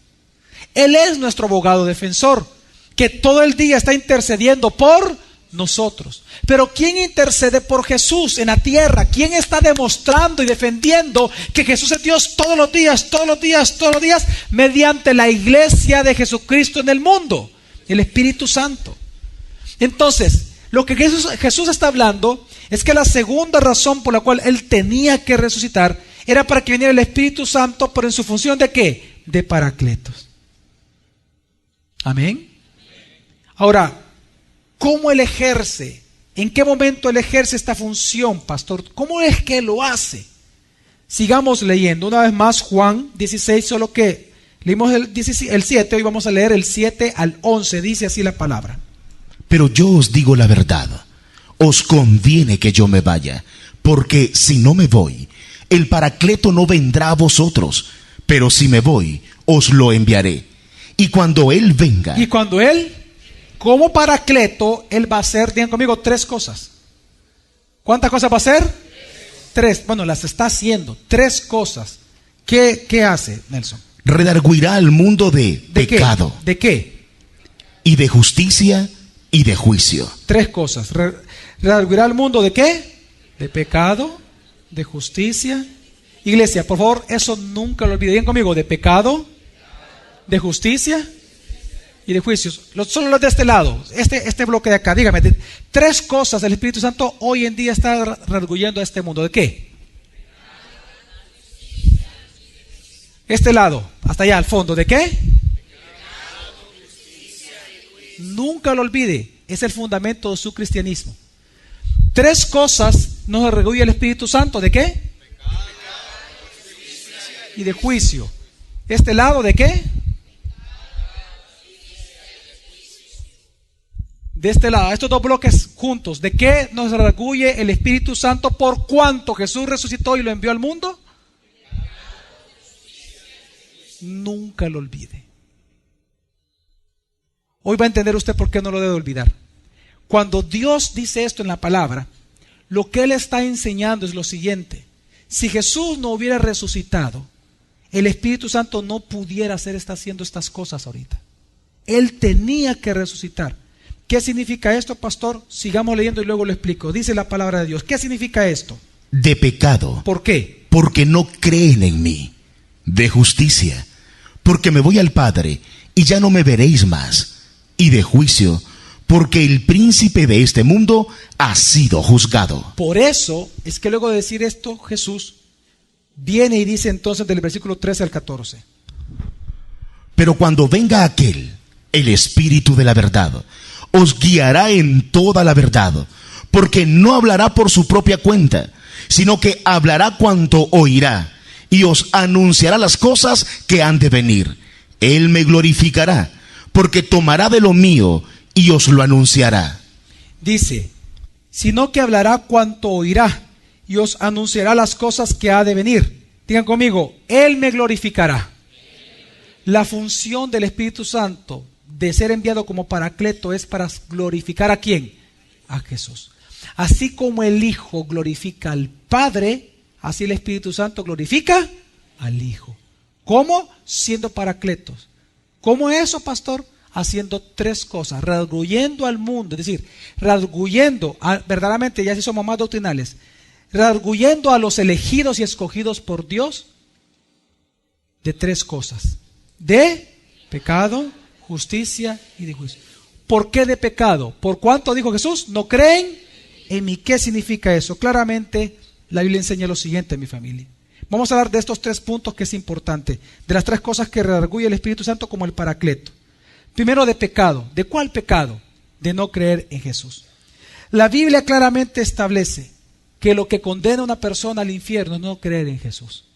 Él es nuestro abogado defensor, que todo el día está intercediendo por nosotros. Pero ¿quién intercede por Jesús en la tierra? ¿Quién está demostrando y defendiendo que Jesús es Dios todos los días, todos los días, todos los días? Mediante la iglesia de Jesucristo en el mundo, el Espíritu Santo. Entonces, lo que Jesús está hablando es que la segunda razón por la cual Él tenía que resucitar era para que viniera el Espíritu Santo, pero en su función ¿de qué? De Paracletos. Amén. Ahora, ¿cómo Él ejerce? ¿En qué momento Él ejerce esta función, pastor? ¿Cómo es que lo hace? Sigamos leyendo una vez más Juan 16, solo que leímos el 7, hoy vamos a leer el 7 al 11, dice así la palabra. Pero yo os digo la verdad, os conviene que yo me vaya, porque si no me voy, el Paracleto no vendrá a vosotros, pero si me voy, os lo enviaré. Y cuando Él venga... Y cuando Él, como Paracleto, Él va a hacer, digan conmigo, 3 cosas. ¿Cuántas cosas va a hacer? 3. Bueno, las está haciendo, 3 cosas. ¿Qué hace, Nelson? Redarguirá al mundo de pecado. ¿De qué? Y de justicia y de juicio. 3 cosas. ¿Redarguirá al mundo de qué? De pecado, de justicia. Iglesia, por favor, eso nunca lo olviden conmigo. De pecado, de justicia y de juicios. Solo los de este lado, este bloque de acá. Dígame, 3 cosas el Espíritu Santo hoy en día está redarguyendo a este mundo. ¿De qué? Este lado, hasta allá al fondo. ¿De qué? Nunca lo olvide, es el fundamento de su cristianismo. 3 cosas nos redarguye el Espíritu Santo. ¿De qué? Y de juicio. ¿Este lado de qué? De este lado, estos 2 bloques juntos. ¿De qué nos redarguye el Espíritu Santo por cuanto Jesús resucitó y lo envió al mundo? Nunca lo olvide. Hoy va a entender usted por qué no lo debe olvidar. Cuando Dios dice esto en la palabra, lo que Él está enseñando es lo siguiente: si Jesús no hubiera resucitado, el Espíritu Santo no pudiera está haciendo estas cosas ahorita. Él tenía que resucitar. ¿Qué significa esto, pastor? Sigamos leyendo y luego lo explico. Dice la palabra de Dios. ¿Qué significa esto? De pecado. ¿Por qué? Porque no creen en mí. De justicia. Porque me voy al Padre y ya no me veréis más. y de juicio, porque el príncipe de este mundo ha sido juzgado. Por eso es que luego de decir esto, Jesús viene y dice entonces del versículo 13 al 14. Pero cuando venga aquel, el Espíritu de la verdad, os guiará en toda la verdad, porque no hablará por su propia cuenta, sino que hablará cuanto oirá, y os anunciará las cosas que han de venir. Él me glorificará, porque tomará de lo mío y os lo anunciará. Dice, sino que hablará cuanto oirá, y os anunciará las cosas que ha de venir. Digan conmigo, Él me glorificará. La función del Espíritu Santo de ser enviado como Paracleto es para glorificar ¿a quién? A Jesús. Así como el Hijo glorifica al Padre, así el Espíritu Santo glorifica al Hijo. ¿Cómo? Siendo Paracletos. ¿Cómo eso, pastor? Haciendo tres cosas: redarguyendo al mundo, es decir, redarguyendo, verdaderamente ya si somos más doctrinales, redarguyendo a los elegidos y escogidos por Dios de tres cosas: de pecado, justicia y de juicio. ¿Por qué de pecado? ¿Por cuánto dijo Jesús? ¿No creen en mí? ¿Qué significa eso? Claramente la Biblia enseña lo siguiente, mi familia. Vamos a hablar de estos tres puntos que es importante, de las tres cosas que redarguye el Espíritu Santo como el Paracleto. Primero, de pecado. ¿De cuál pecado? De no creer en Jesús. La Biblia claramente establece que lo que condena a una persona al infierno es no creer en Jesús.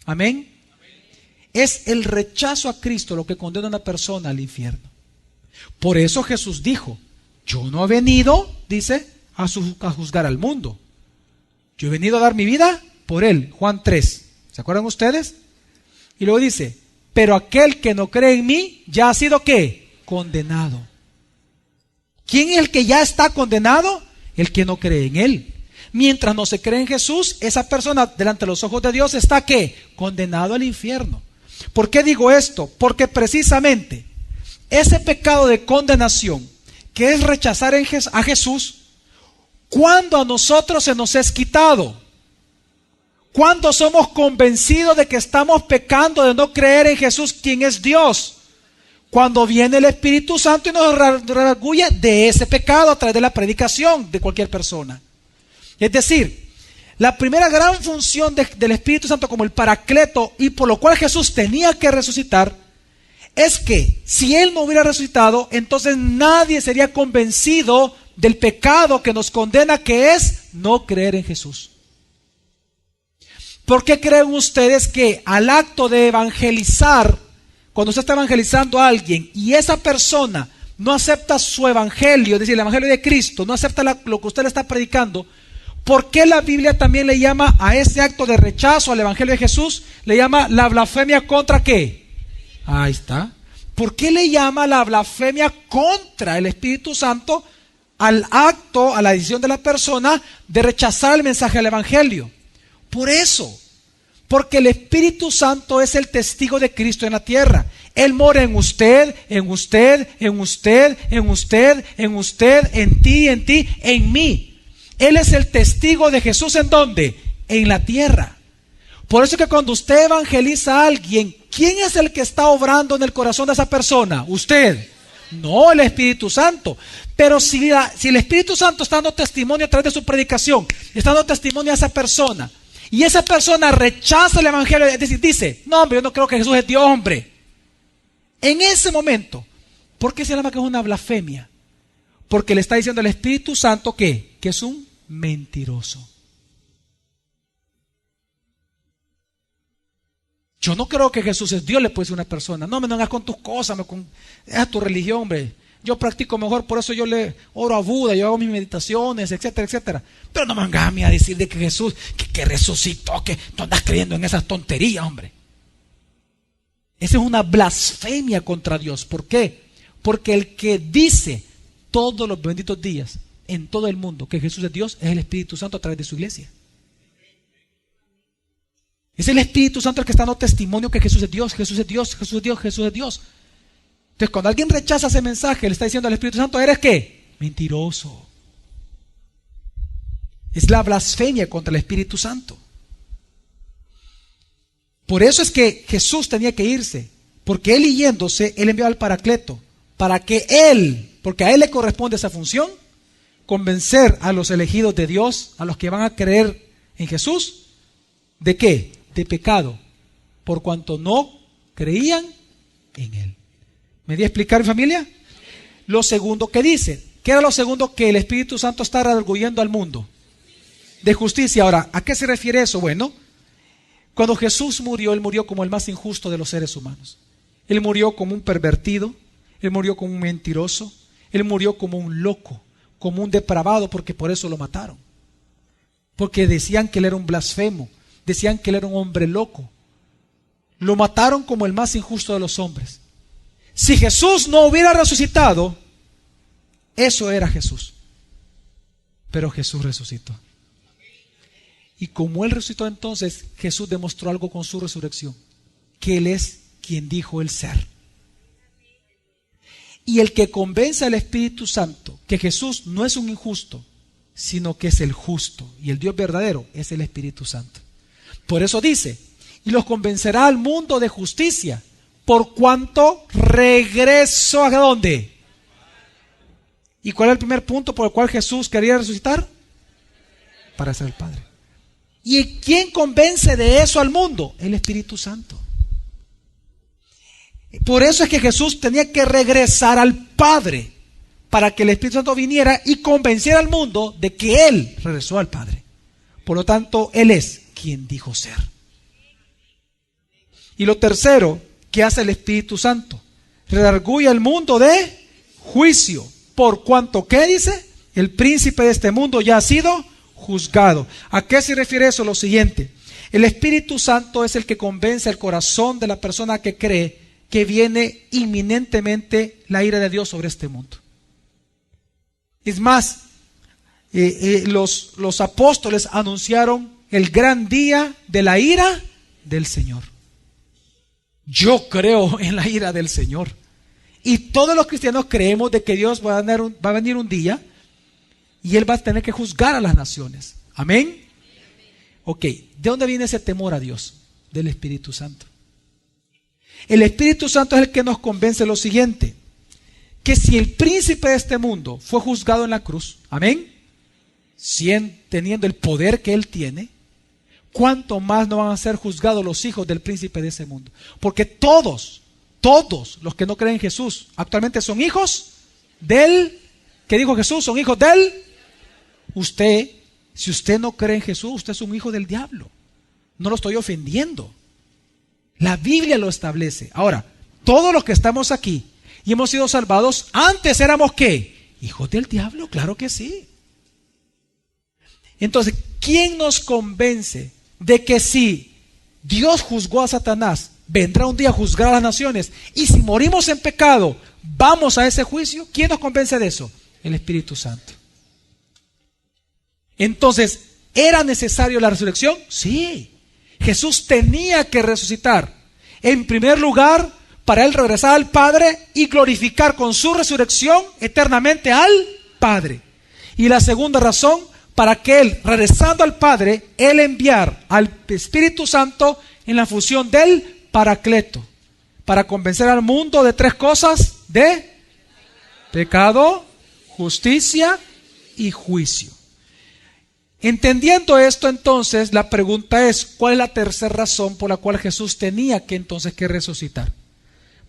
Amén. Es el rechazo a Cristo lo que condena a una persona al infierno. Por eso Jesús dijo, yo no he venido, dice, a juzgar al mundo. Yo he venido a dar mi vida por él. Juan 3. ¿Se acuerdan ustedes? Y luego dice, pero aquel que no cree en mí ya ha sido ¿qué? Condenado. ¿Quién es el que ya está condenado? El que no cree en él. Mientras no se cree en Jesús, esa persona delante de los ojos de Dios está ¿qué? Condenado al infierno. ¿Por qué digo esto? Porque precisamente ese pecado de condenación, que es rechazar a Jesús, cuando a nosotros se nos es quitado, cuando somos convencidos de que estamos pecando, de no creer en Jesús, quien es Dios, cuando viene el Espíritu Santo y nos redarguye de ese pecado a través de la predicación de cualquier persona. Es decir, la primera gran función del Espíritu Santo como el Paracleto, y por lo cual Jesús tenía que resucitar, es que si Él no hubiera resucitado, entonces nadie sería convencido del pecado que nos condena, que es no creer en Jesús. ¿Por qué creen ustedes que al acto de evangelizar, cuando usted está evangelizando a alguien y esa persona no acepta su evangelio, es decir, el evangelio de Cristo, no acepta lo que usted le está predicando, ¿por qué la Biblia también le llama a ese acto de rechazo al evangelio de Jesús, le llama la blasfemia contra qué? Ahí está. ¿Por qué le llama la blasfemia contra el Espíritu Santo al acto, a la decisión de la persona de rechazar el mensaje del evangelio? Por eso, porque el Espíritu Santo es el testigo de Cristo en la tierra. Él mora en usted, en usted, en usted, en usted, en usted, en ti, en mí. Él es el testigo de Jesús. ¿En dónde? En la tierra. Por eso que cuando usted evangeliza a alguien, ¿quién es el que está obrando en el corazón de esa persona? ¿Usted? No, el Espíritu Santo. Pero si el Espíritu Santo está dando testimonio a través de su predicación, está dando testimonio a esa persona, y esa persona rechaza el evangelio, es decir, dice, no hombre, yo no creo que Jesús es Dios, hombre. En ese momento, ¿por qué se llama que es una blasfemia? Porque le está diciendo al Espíritu Santo que es un mentiroso. Yo no creo que Jesús es Dios, le puede decir a una persona. No me vengas con tus cosas, es tu religión, hombre. Yo practico mejor, por eso yo le oro a Buda, yo hago mis meditaciones, etcétera, etcétera. Pero no me vengas a mí a decir de que Jesús, que resucitó, que tú andas creyendo en esas tonterías, hombre. Esa es una blasfemia contra Dios. ¿Por qué? Porque el que dice todos los benditos días en todo el mundo que Jesús es Dios es el Espíritu Santo a través de su iglesia. Es el Espíritu Santo el que está dando testimonio que Jesús es Dios, Jesús es Dios, Jesús es Dios, Jesús es Dios. Entonces cuando alguien rechaza ese mensaje, le está diciendo al Espíritu Santo, ¿eres qué? Mentiroso. Es la blasfemia contra el Espíritu Santo. Por eso es que Jesús tenía que irse, porque Él yéndose, Él envió al Paracleto, para que Él, porque a Él le corresponde esa función, convencer a los elegidos de Dios, a los que van a creer en Jesús, ¿de qué? De pecado, por cuanto no creían en Él. ¿Me di a explicar, familia? Lo segundo que dice, ¿qué era lo segundo? Que el Espíritu Santo está redarguyendo al mundo. De justicia. Ahora, ¿a qué se refiere eso? Bueno, cuando Jesús murió, Él murió como el más injusto de los seres humanos. Él murió como un pervertido, Él murió como un mentiroso, Él murió como un loco, como un depravado, porque por eso lo mataron. Porque decían que Él era un blasfemo, decían que Él era un hombre loco. Lo mataron como el más injusto de los hombres. Si Jesús no hubiera resucitado, eso era Jesús. Pero Jesús resucitó. Y como Él resucitó, entonces Jesús demostró algo con su resurrección, que Él es quien dijo Él ser. Y el que convence al Espíritu Santo que Jesús no es un injusto, sino que es el justo y el Dios verdadero, es el Espíritu Santo. Por eso dice, y los convencerá al mundo de justicia, por cuanto regreso ¿a dónde? ¿Y cuál es el primer punto por el cual Jesús quería resucitar? Para ser el Padre. ¿Y quién convence de eso al mundo? El Espíritu Santo. Por eso es que Jesús tenía que regresar al Padre, para que el Espíritu Santo viniera y convenciera al mundo de que Él regresó al Padre. Por lo tanto, Él es quien dijo ser. Y lo tercero, ¿qué hace el Espíritu Santo? Redarguye al mundo de juicio. Por cuanto, ¿qué dice? El príncipe de este mundo ya ha sido juzgado. ¿A qué se refiere eso? Lo siguiente. El Espíritu Santo es el que convence el corazón de la persona que cree que viene inminentemente la ira de Dios sobre este mundo. Es más, los apóstoles anunciaron el gran día de la ira del Señor. Yo creo en la ira del Señor. Y todos los cristianos creemos de que Dios va a venir un día y Él va a tener que juzgar a las naciones. Amén. Ok, ¿de dónde viene ese temor a Dios? Del Espíritu Santo. El Espíritu Santo es el que nos convence lo siguiente, que si el príncipe de este mundo fue juzgado en la cruz, amén, teniendo el poder que Él tiene, ¿cuánto más no van a ser juzgados los hijos del príncipe de ese mundo? Porque todos los que no creen en Jesús actualmente son hijos del, ¿qué dijo Jesús? Son hijos del, usted, si usted no cree en Jesús, usted es un hijo del diablo. No lo estoy ofendiendo. La Biblia lo establece. Ahora, todos los que estamos aquí y hemos sido salvados, antes éramos ¿qué? Hijos del diablo, claro que sí. Entonces, ¿quién nos convence de que si Dios juzgó a Satanás, vendrá un día a juzgar a las naciones? Y si morimos en pecado, vamos a ese juicio. ¿Quién nos convence de eso? El Espíritu Santo. Entonces, ¿era necesario la resurrección? Sí. Jesús tenía que resucitar. En primer lugar, para Él regresar al Padre y glorificar con su resurrección eternamente al Padre. Y la segunda razón, para que Él, regresando al Padre, Él enviar al Espíritu Santo en la función del Paracleto, para convencer al mundo de tres cosas: de pecado, justicia y juicio. Entendiendo esto, entonces, la pregunta es, ¿cuál es la tercera razón por la cual Jesús tenía que entonces que resucitar?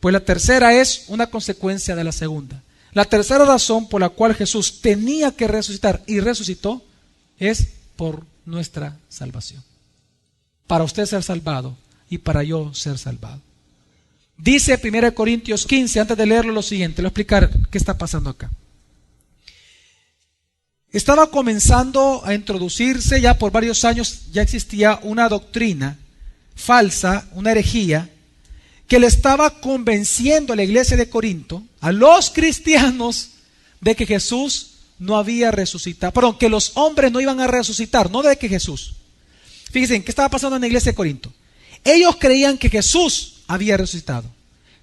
Pues la tercera es una consecuencia de la segunda. La tercera razón por la cual Jesús tenía que resucitar y resucitó es por nuestra salvación. Para usted ser salvado y para yo ser salvado. Dice 1 Corintios 15, antes de leerlo, lo siguiente. Le voy a explicar qué está pasando acá. Estaba comenzando a introducirse, ya por varios años ya existía una doctrina falsa, una herejía, que le estaba convenciendo a la iglesia de Corinto, a los cristianos, de que Jesús no había resucitado. Perdón, que los hombres no iban a resucitar, no de que Jesús. Fíjense, ¿qué estaba pasando en la iglesia de Corinto? Ellos creían que Jesús había resucitado,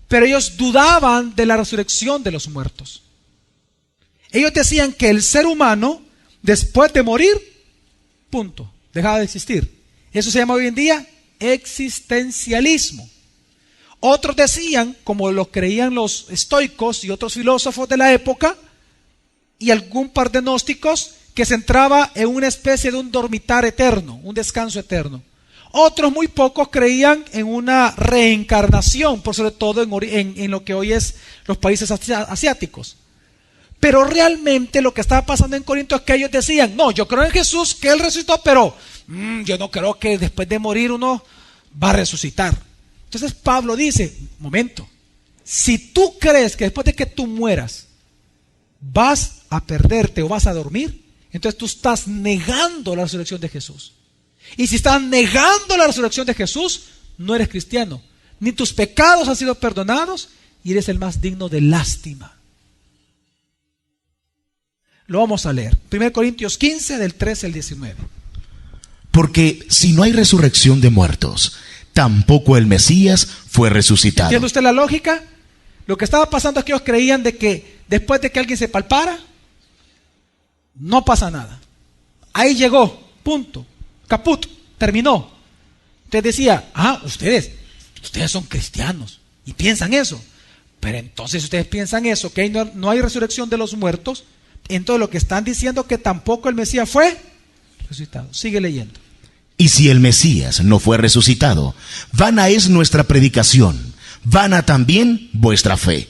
pero ellos dudaban de la resurrección de los muertos. Ellos decían que el ser humano, después de morir, punto, dejaba de existir. Eso se llama hoy en día existencialismo. Otros decían, como lo creían los estoicos y otros filósofos de la época, y algún par de gnósticos, que se entraba en una especie de un dormitar eterno, un descanso eterno. Otros muy pocos creían en una reencarnación, por sobre todo en lo que hoy es los países asiáticos. Pero realmente lo que estaba pasando en Corinto es que ellos decían, no, yo creo en Jesús, que Él resucitó, pero yo no creo que después de morir uno va a resucitar. Entonces Pablo dice, momento, si tú crees que después de que tú mueras vas a perderte o vas a dormir, entonces tú estás negando la resurrección de Jesús. Y si estás negando la resurrección de Jesús, no eres cristiano. Ni tus pecados han sido perdonados y eres el más digno de lástima. Lo vamos a leer. 1 Corintios 15, del 13 al 19. Porque si no hay resurrección de muertos, tampoco el Mesías fue resucitado. ¿Entiende usted la lógica? Lo que estaba pasando es que ellos creían de que después de que alguien se palpara, no pasa nada. Ahí llegó, punto, caput, terminó. Usted decía, ustedes son cristianos y piensan eso. Pero entonces ustedes piensan eso, que no hay resurrección de los muertos, entonces lo que están diciendo es que tampoco el Mesías fue resucitado. Sigue leyendo. Y si el Mesías no fue resucitado, vana es nuestra predicación, vana también vuestra fe.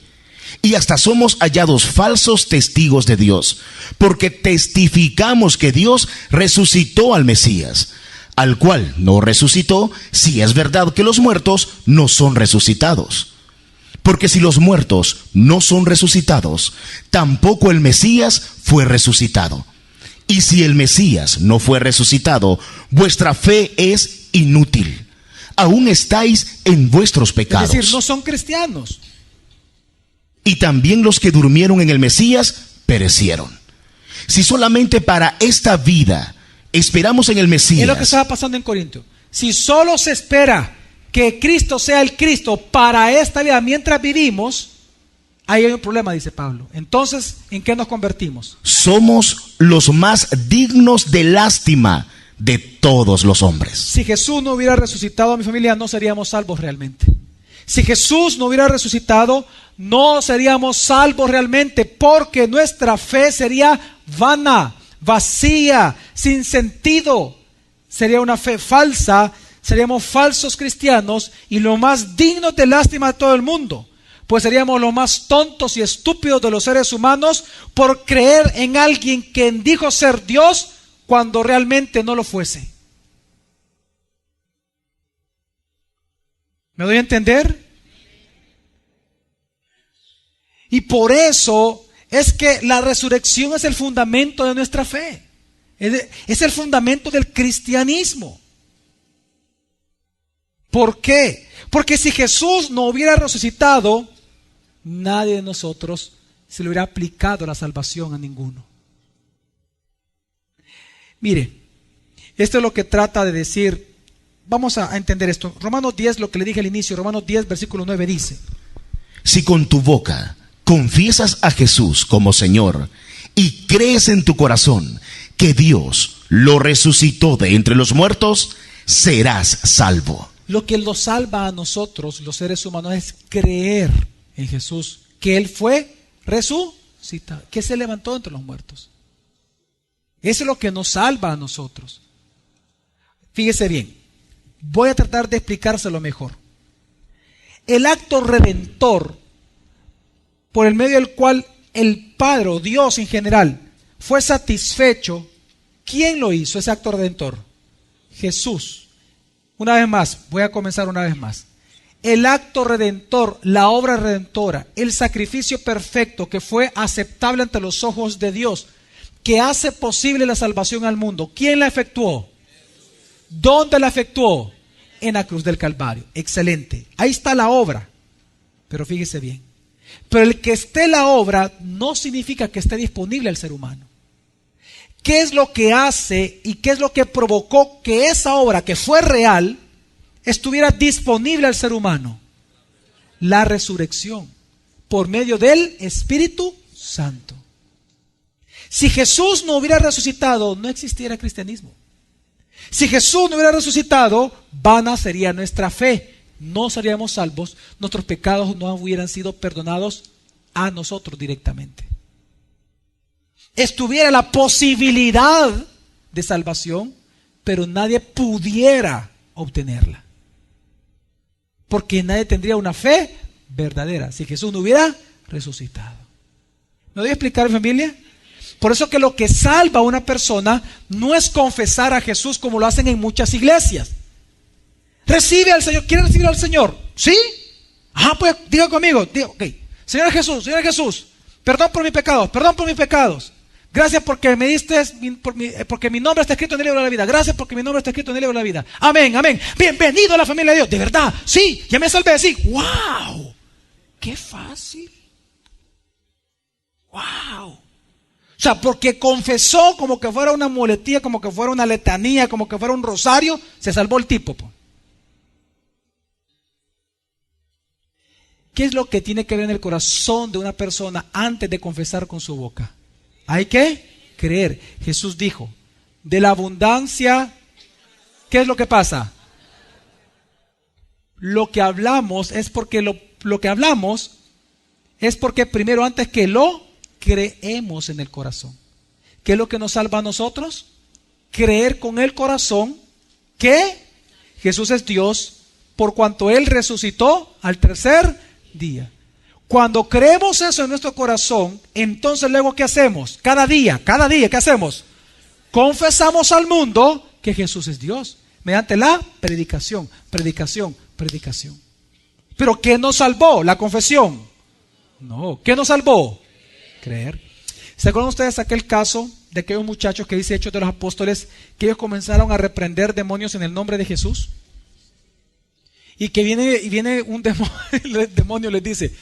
Y hasta somos hallados falsos testigos de Dios, porque testificamos que Dios resucitó al Mesías, al cual no resucitó, si es verdad que los muertos no son resucitados. Porque si los muertos no son resucitados, tampoco el Mesías fue resucitado. Y si el Mesías no fue resucitado, vuestra fe es inútil. Aún estáis en vuestros pecados. Es decir, no son cristianos. Y también los que durmieron en el Mesías perecieron. Si solamente para esta vida esperamos en el Mesías. Es lo que estaba pasando en Corinto. Si solo se espera que Cristo sea el Cristo para esta vida mientras vivimos, ahí hay un problema, dice Pablo. Entonces, ¿en qué nos convertimos? Somos los más dignos de lástima de todos los hombres. Si Jesús no hubiera resucitado, a mi familia, no seríamos salvos realmente. Si Jesús no hubiera resucitado, no seríamos salvos realmente, porque nuestra fe sería vana, vacía, sin sentido. Sería una fe falsa, seríamos falsos cristianos y lo más dignos de lástima de todo el mundo. Pues seríamos los más tontos y estúpidos de los seres humanos por creer en alguien que dijo ser Dios cuando realmente no lo fuese. ¿Me doy a entender? Y por eso es que la resurrección es el fundamento de nuestra fe. Es el fundamento del cristianismo. ¿Por qué? Porque si Jesús no hubiera resucitado, nadie de nosotros se le hubiera aplicado la salvación a ninguno. Mire, esto es lo que trata de decir. Vamos a entender esto. Romanos 10, lo que le dije al inicio, Romanos 10, versículo 9 dice: si con tu boca confiesas a Jesús como Señor y crees en tu corazón que Dios lo resucitó de entre los muertos, serás salvo. Lo que nos salva a nosotros, los seres humanos, es creer en Jesús, que Él fue resucitado, que se levantó entre los muertos. Eso es lo que nos salva a nosotros. Fíjese bien, voy a tratar de explicárselo mejor. El acto redentor, por el medio del cual el Padre o Dios en general fue satisfecho, ¿quién lo hizo ese acto redentor? Jesús. Una vez más, voy a comenzar una vez más. El acto redentor, la obra redentora, el sacrificio perfecto que fue aceptable ante los ojos de Dios, que hace posible la salvación al mundo, ¿quién la efectuó? ¿Dónde la efectuó? En la cruz del Calvario. Excelente. Ahí está la obra. Pero fíjese bien. Pero el que esté la obra no significa que esté disponible al ser humano. ¿Qué es lo que hace y qué es lo que provocó que esa obra que fue real estuviera disponible al ser humano? La resurrección por medio del Espíritu Santo. Si Jesús no hubiera resucitado, no existiera cristianismo. Si Jesús no hubiera resucitado, vana sería nuestra fe. no seríamos salvos, nuestros pecados no hubieran sido perdonados a nosotros directamente. Estuviera la posibilidad de salvación, pero nadie pudiera obtenerla, porque nadie tendría una fe verdadera si Jesús no hubiera resucitado. ¿Me voy a explicar, familia? Por eso que lo que salva a una persona no es confesar a Jesús como lo hacen en muchas iglesias. Recibe al Señor. ¿Quiere recibir al Señor? ¿Sí? Pues diga conmigo. Diga, ok. Señor Jesús, perdón por mis pecados. Gracias porque me diste, porque mi nombre está escrito en el libro de la vida. Gracias porque mi nombre está escrito en el libro de la vida. Amén. Bienvenido a la familia de Dios. De verdad, sí, ya me salvé. Sí. ¡Wow! ¡Qué fácil! ¡Wow! O sea, porque confesó como que fuera una muletilla, como que fuera una letanía, como que fuera un rosario, se salvó el tipo. ¿Qué es lo que tiene que ver en el corazón de una persona antes de confesar con su boca? Hay que creer. Jesús dijo, de la abundancia, ¿qué es lo que pasa? Lo que hablamos es porque lo que hablamos es porque primero, antes que lo creemos en el corazón. ¿Qué es lo que nos salva a nosotros? Creer con el corazón que Jesús es Dios, por cuanto Él resucitó al tercer día. Cuando creemos eso en nuestro corazón, entonces luego ¿qué hacemos? Cada día, ¿qué hacemos? Confesamos al mundo que Jesús es Dios, mediante la predicación. ¿Pero qué nos salvó? ¿La confesión? No. ¿Qué nos salvó? Creer. ¿Se acuerdan ustedes aquel caso de aquellos muchachos que dice Hechos de los Apóstoles, que ellos comenzaron a reprender demonios en el nombre de Jesús? Y que viene un demonio, el demonio les dice,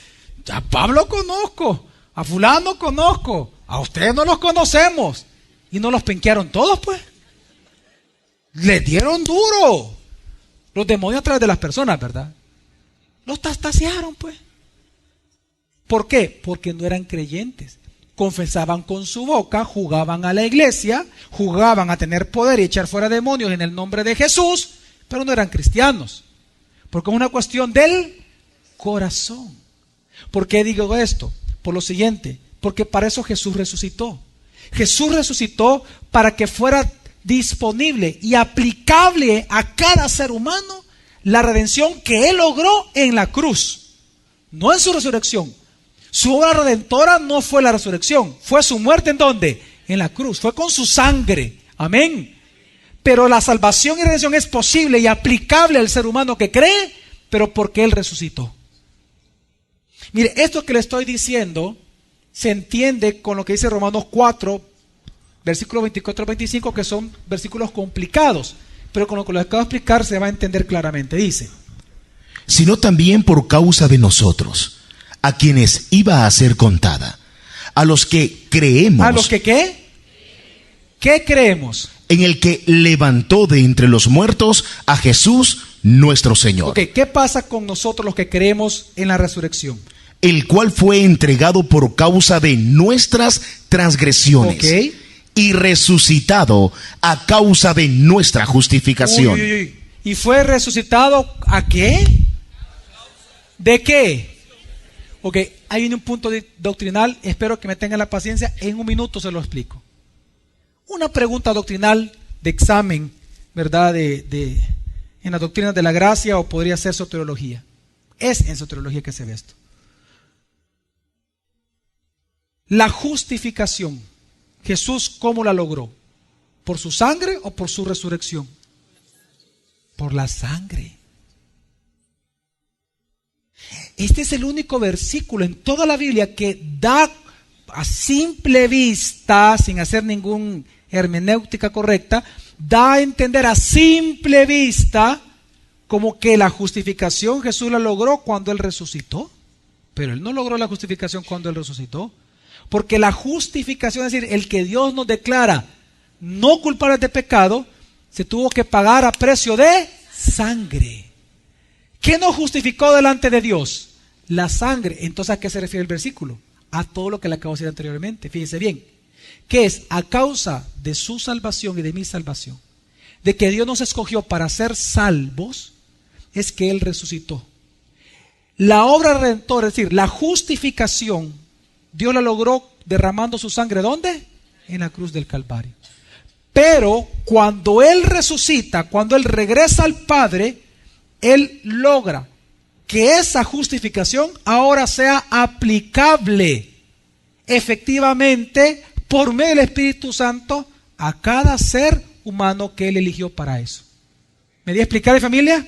a Pablo conozco, a fulano conozco, a ustedes no los conocemos. Y no los penquearon todos, pues. Les dieron duro. Los demonios a través de las personas, ¿verdad? Los tastasearon, pues. ¿Por qué? Porque no eran creyentes. Confesaban con su boca, jugaban a la iglesia, jugaban a tener poder y echar fuera demonios en el nombre de Jesús, pero no eran cristianos. Porque es una cuestión del corazón. ¿Por qué digo esto? Por lo siguiente, porque para eso Jesús resucitó. Jesús resucitó para que fuera disponible y aplicable a cada ser humano la redención que Él logró en la cruz, no en su resurrección. Su obra redentora no fue la resurrección, fue su muerte. ¿En dónde? En la cruz, fue con su sangre. Amén. Pero la salvación y redención es posible y aplicable al ser humano que cree, pero porque Él resucitó. Mire, esto que le estoy diciendo se entiende con lo que dice Romanos 4, versículos 24 al 25, que son versículos complicados, pero con lo que les acabo de explicar se va a entender claramente. Dice, sino también por causa de nosotros, a quienes iba a ser contada, a los que creemos. ¿A los que qué? ¿Qué creemos? En el que levantó de entre los muertos a Jesús nuestro Señor. Ok, ¿qué pasa con nosotros los que creemos en la resurrección? El cual fue entregado por causa de nuestras transgresiones. Ok. Y resucitado a causa de nuestra justificación. ¿Y fue resucitado a qué? ¿De qué? Ok, hay un punto doctrinal, espero que me tengan la paciencia, en un minuto se lo explico. Una pregunta doctrinal de examen, ¿verdad? En la doctrina de la gracia, o podría ser soteriología. Es en soteriología que se ve esto. La justificación, Jesús, ¿cómo la logró? ¿Por su sangre o por su resurrección? Por la sangre. Este es el único versículo en toda la Biblia que da a simple vista, sin hacer ninguna hermenéutica correcta, da a entender a simple vista como que la justificación Jesús la logró cuando Él resucitó. Pero Él no logró la justificación cuando Él resucitó. Porque la justificación, es decir, el que Dios nos declara no culpables de pecado, se tuvo que pagar a precio de sangre. ¿Qué nos justificó delante de Dios? La sangre. Entonces, ¿a qué se refiere el versículo? A todo lo que le acabo de decir anteriormente. Fíjense bien, que es a causa de su salvación y de mi salvación, de que Dios nos escogió para ser salvos, es que Él resucitó. La obra redentora, es decir, la justificación, Dios la logró derramando su sangre, ¿dónde? En la cruz del Calvario. Pero cuando Él resucita, cuando Él regresa al Padre, Él logra que esa justificación ahora sea aplicable efectivamente por medio del Espíritu Santo a cada ser humano que Él eligió para eso. ¿Me di a explicar, familia?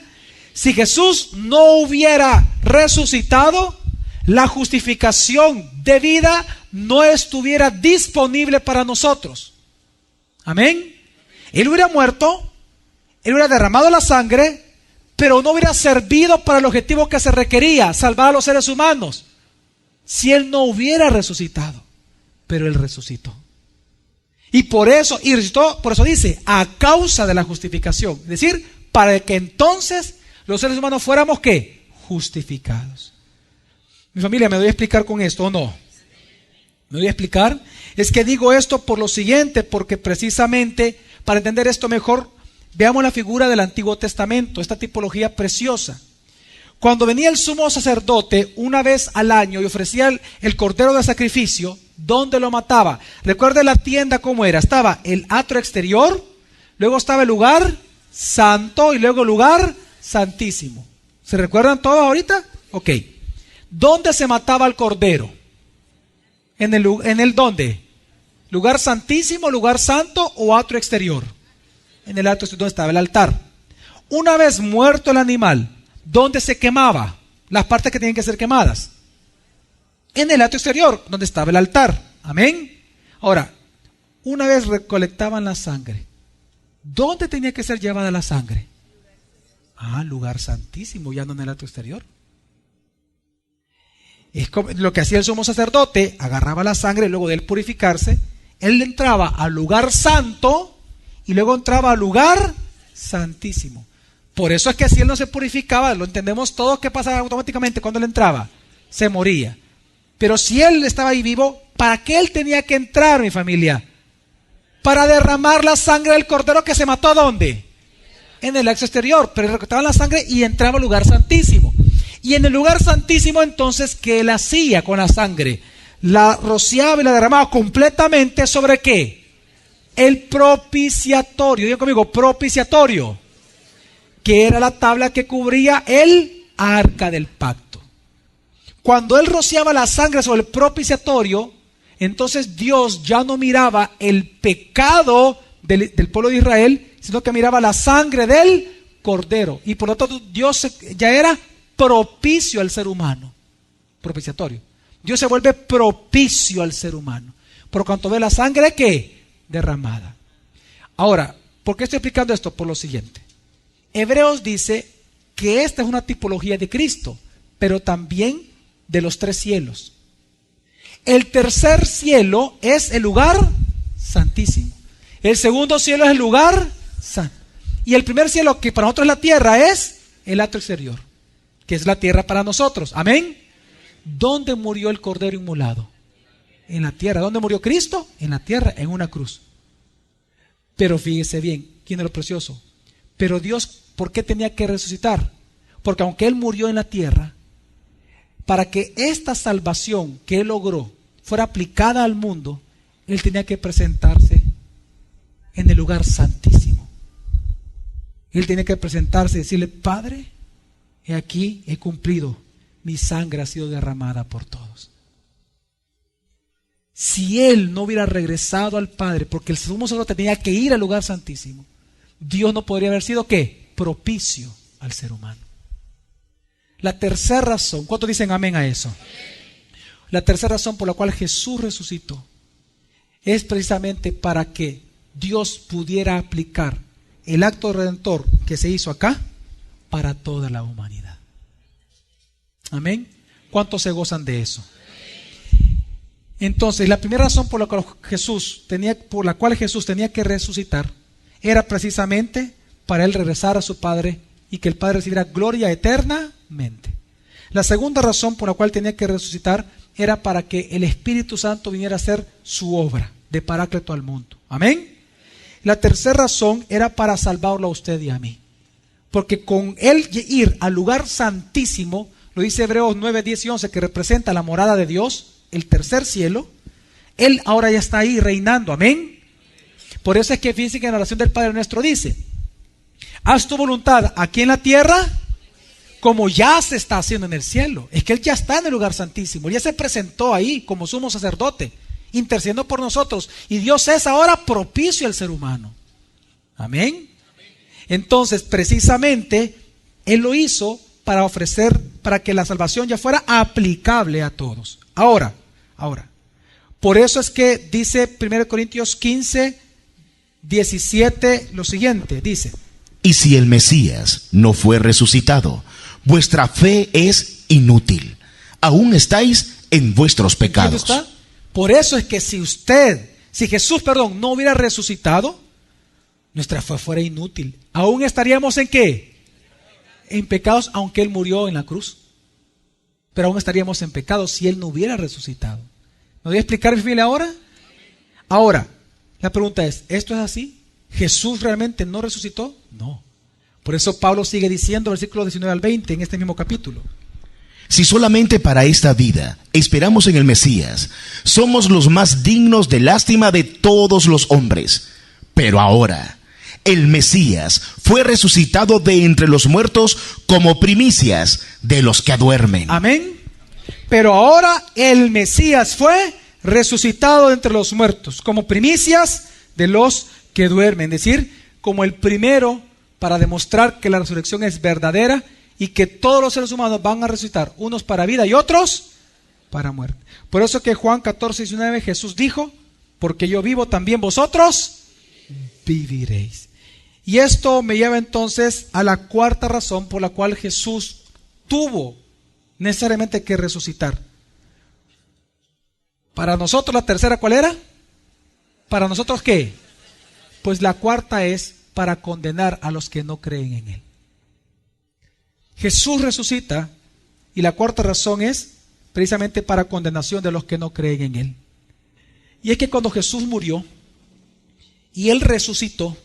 Si Jesús no hubiera resucitado, la justificación de vida no estuviera disponible para nosotros. Amén. Él hubiera muerto, Él hubiera derramado la sangre, pero no hubiera servido para el objetivo que se requería, salvar a los seres humanos, si Él no hubiera resucitado. Pero Él resucitó. Y por eso dice, a causa de la justificación. Es decir, para que entonces los seres humanos fuéramos, ¿qué? Justificados. Mi familia, ¿me doy a explicar con esto o no? ¿Me doy a explicar? Es que digo esto por lo siguiente, porque precisamente para entender esto mejor, veamos la figura del Antiguo Testamento, esta tipología preciosa. Cuando venía el sumo sacerdote una vez al año y ofrecía el cordero de sacrificio, ¿dónde lo mataba? Recuerde la tienda cómo era. Estaba el atrio exterior, luego estaba el lugar santo y luego el lugar santísimo. ¿Se recuerdan todos ahorita? Ok. ¿Dónde se mataba el cordero? ¿En el dónde? ¿Lugar santísimo, lugar santo o atrio exterior? En el atrio exterior, donde estaba el altar. Una vez muerto el animal, ¿dónde se quemaba? Las partes que tienen que ser quemadas. En el atrio exterior, donde estaba el altar. Amén. Ahora, una vez recolectaban la sangre, ¿dónde tenía que ser llevada la sangre? Lugar santísimo, ya no en el atrio exterior. Es como lo que hacía el sumo sacerdote, agarraba la sangre, luego de él purificarse, él entraba al lugar santo y luego entraba al lugar santísimo. Por eso es que si él no se purificaba, lo entendemos todos, ¿qué pasaba automáticamente cuando él entraba? Se moría. Pero si él estaba ahí vivo, ¿para qué él tenía que entrar, mi familia? Para derramar la sangre del cordero que se mató, ¿dónde? En el atrio exterior, pero recolectaban la sangre y entraba al lugar santísimo. Y en el lugar santísimo entonces, ¿qué él hacía con la sangre? La rociaba y la derramaba completamente ¿sobre qué? El propiciatorio. Digan conmigo, propiciatorio. Que era la tabla que cubría el arca del pacto. Cuando él rociaba la sangre sobre el propiciatorio, entonces Dios ya no miraba el pecado del pueblo de Israel, sino que miraba la sangre del cordero. Y por lo tanto Dios ya era propicio al ser humano. Propiciatorio. Dios se vuelve propicio al ser humano. Por cuanto ve la sangre, ¿qué? Derramada. Ahora, ¿por qué estoy explicando esto? Por lo siguiente. Hebreos dice que esta es una tipología de Cristo, pero también de los tres cielos. El tercer cielo es el lugar santísimo. El segundo cielo es el lugar santo. Y el primer cielo, que para nosotros es la tierra, es el atrio exterior, que es la tierra para nosotros. Amén. ¿Dónde murió el cordero inmolado? En la tierra. ¿Dónde murió Cristo? En la tierra, en una cruz. Pero fíjese bien, ¿quién es lo precioso? Pero Dios, ¿por qué tenía que resucitar? Porque aunque Él murió en la tierra, para que esta salvación que Él logró fuera aplicada al mundo, Él tenía que presentarse en el lugar santísimo. Él tenía que presentarse y decirle: Padre, he aquí, he cumplido, mi sangre ha sido derramada por todos. Si Él no hubiera regresado al Padre, porque el sumo sacerdote tenía que ir al lugar santísimo, Dios no podría haber sido, ¿qué? Propicio al ser humano. La tercera razón, ¿cuántos dicen amén a eso? La tercera razón por la cual Jesús resucitó es precisamente para que Dios pudiera aplicar el acto redentor que se hizo acá para toda la humanidad. Amén. ¿Cuántos se gozan de eso? Entonces, la primera razón por la cual Jesús tenía que resucitar era precisamente para Él regresar a su Padre y que el Padre recibiera gloria eternamente. La segunda razón por la cual tenía que resucitar era para que el Espíritu Santo viniera a hacer su obra de paráclito al mundo. Amén. La tercera razón era para salvarlo a usted y a mí. Porque con él ir al lugar santísimo, lo dice Hebreos 9, 10 y 11, que representa la morada de Dios, el tercer cielo, él ahora ya está ahí reinando, amén. Por eso es que fíjense que en la oración del Padre Nuestro dice: haz tu voluntad aquí en la tierra como ya se está haciendo en el cielo. Es que él ya está en el lugar santísimo, ya se presentó ahí como sumo sacerdote, intercediendo por nosotros, y Dios es ahora propicio al ser humano, amén. Entonces precisamente él lo hizo para ofrecer, para que la salvación ya fuera aplicable a todos. Ahora, por eso es que dice 1 Corintios 15, 17 lo siguiente, dice: y si el Mesías no fue resucitado, vuestra fe es inútil, aún estáis en vuestros pecados. ¿Está? Por eso es que si Jesús no hubiera resucitado, nuestra fe fuera inútil. Aún estaríamos ¿en qué? En pecados, aunque Él murió en la cruz. Pero aún estaríamos en pecados si Él no hubiera resucitado. ¿Me voy a explicar, mi familia, ahora? Ahora, la pregunta es, ¿esto es así? ¿Jesús realmente no resucitó? No. Por eso Pablo sigue diciendo, versículos 19 al 20, en este mismo capítulo: si solamente para esta vida esperamos en el Mesías, somos los más dignos de lástima de todos los hombres. Pero ahora, el Mesías fue resucitado de entre los muertos como primicias de los que duermen. Amén. Pero ahora el Mesías fue resucitado de entre los muertos como primicias de los que duermen. Es decir, como el primero, para demostrar que la resurrección es verdadera y que todos los seres humanos van a resucitar, unos para vida y otros para muerte. Por eso que Juan 14, 19 Jesús dijo: porque yo vivo, también vosotros viviréis. Y esto me lleva entonces a la cuarta razón por la cual Jesús tuvo necesariamente que resucitar. Para nosotros la tercera, ¿cuál era? ¿Para nosotros qué? Pues la cuarta es para condenar a los que no creen en Él. Jesús resucita y la cuarta razón es precisamente para condenación de los que no creen en Él. Y es que cuando Jesús murió y Él resucitó,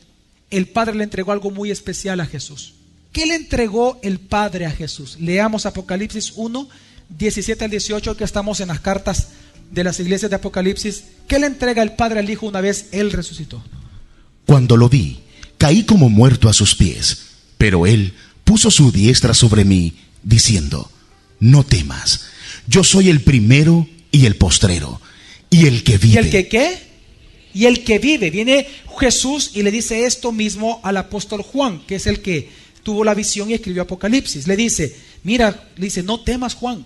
el Padre le entregó algo muy especial a Jesús. ¿Qué le entregó el Padre a Jesús? Leamos Apocalipsis 1, 17 al 18, que estamos en las cartas de las iglesias de Apocalipsis. ¿Qué le entrega el Padre al Hijo una vez Él resucitó? Cuando lo vi, caí como muerto a sus pies, pero Él puso su diestra sobre mí, diciendo: no temas, yo soy el primero y el postrero, y el que vive. ¿Y el que qué? Y el que vive. Viene Jesús y le dice esto mismo al apóstol Juan, que es el que tuvo la visión y escribió Apocalipsis. Le dice: mira, le dice, no temas, Juan,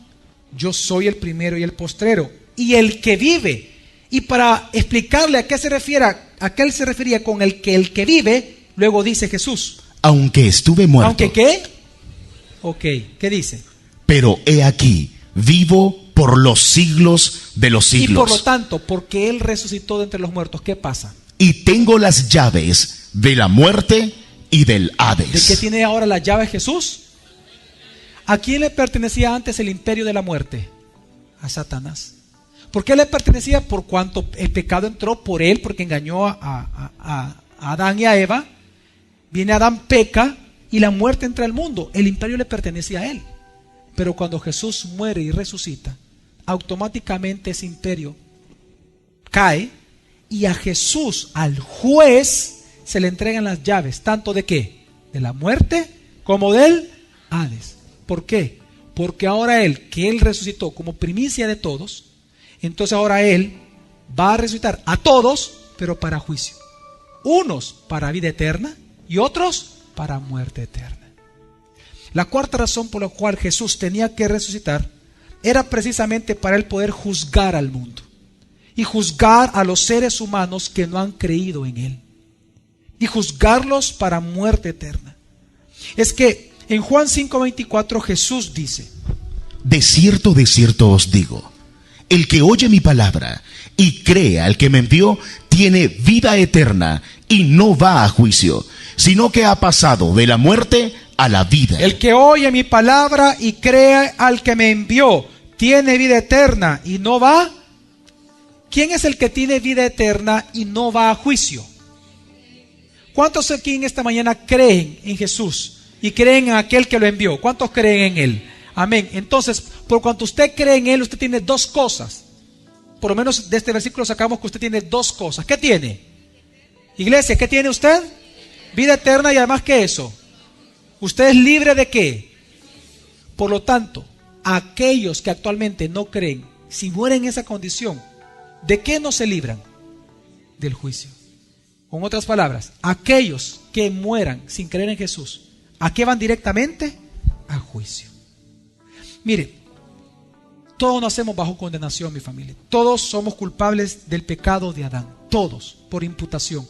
yo soy el primero y el postrero, y el que vive. Y para explicarle a qué se refiere, a qué él se refería con el que vive, luego dice Jesús: aunque estuve muerto. ¿Aunque qué? Ok, ¿qué dice? Pero he aquí, vivo por los siglos de los siglos. Y por lo tanto, porque Él resucitó de entre los muertos, ¿qué pasa? Y tengo las llaves de la muerte y del Hades. ¿De qué tiene ahora las llaves Jesús? ¿A quién le pertenecía antes el imperio de la muerte? A Satanás. ¿Por qué le pertenecía? Por cuanto el pecado entró por él, porque engañó a Adán y a Eva. Viene Adán, peca y la muerte entra al mundo. El imperio le pertenecía a él. Pero cuando Jesús muere y resucita, automáticamente ese imperio cae y a Jesús, al juez, se le entregan las llaves, tanto de qué, de la muerte como del Hades. ¿Por qué? Porque ahora Él, que Él resucitó como primicia de todos, entonces ahora Él va a resucitar a todos, pero para juicio. Unos para vida eterna y otros para muerte eterna. La cuarta razón por la cual Jesús tenía que resucitar era precisamente para Él poder juzgar al mundo y juzgar a los seres humanos que no han creído en Él y juzgarlos para muerte eterna. Es que en Juan 5:24 Jesús dice: de cierto os digo, el que oye mi palabra y cree al que me envió tiene vida eterna y no va a juicio, sino que ha pasado de la muerte a la vida. El que oye mi palabra y cree al que me envió tiene vida eterna y no va. ¿Quién es el que tiene vida eterna y no va a juicio? ¿Cuántos aquí en esta mañana creen en Jesús y creen en aquel que lo envió. ¿Cuántos creen en Él? Amén. Entonces, por cuanto usted cree en Él, usted tiene dos cosas. Por lo menos de este versículo sacamos que usted tiene dos cosas. ¿Qué tiene? Iglesia, ¿qué tiene usted? Vida eterna y además, ¿qué es eso? ¿Usted es libre de qué? Por lo tanto, aquellos que actualmente no creen, si mueren en esa condición, ¿de qué no se libran? Del juicio. Con otras palabras, aquellos que mueran sin creer en Jesús, ¿a qué van directamente? Al juicio. Mire, todos nacemos bajo condenación, mi familia. Todos somos culpables del pecado de Adán. Todos, por imputación.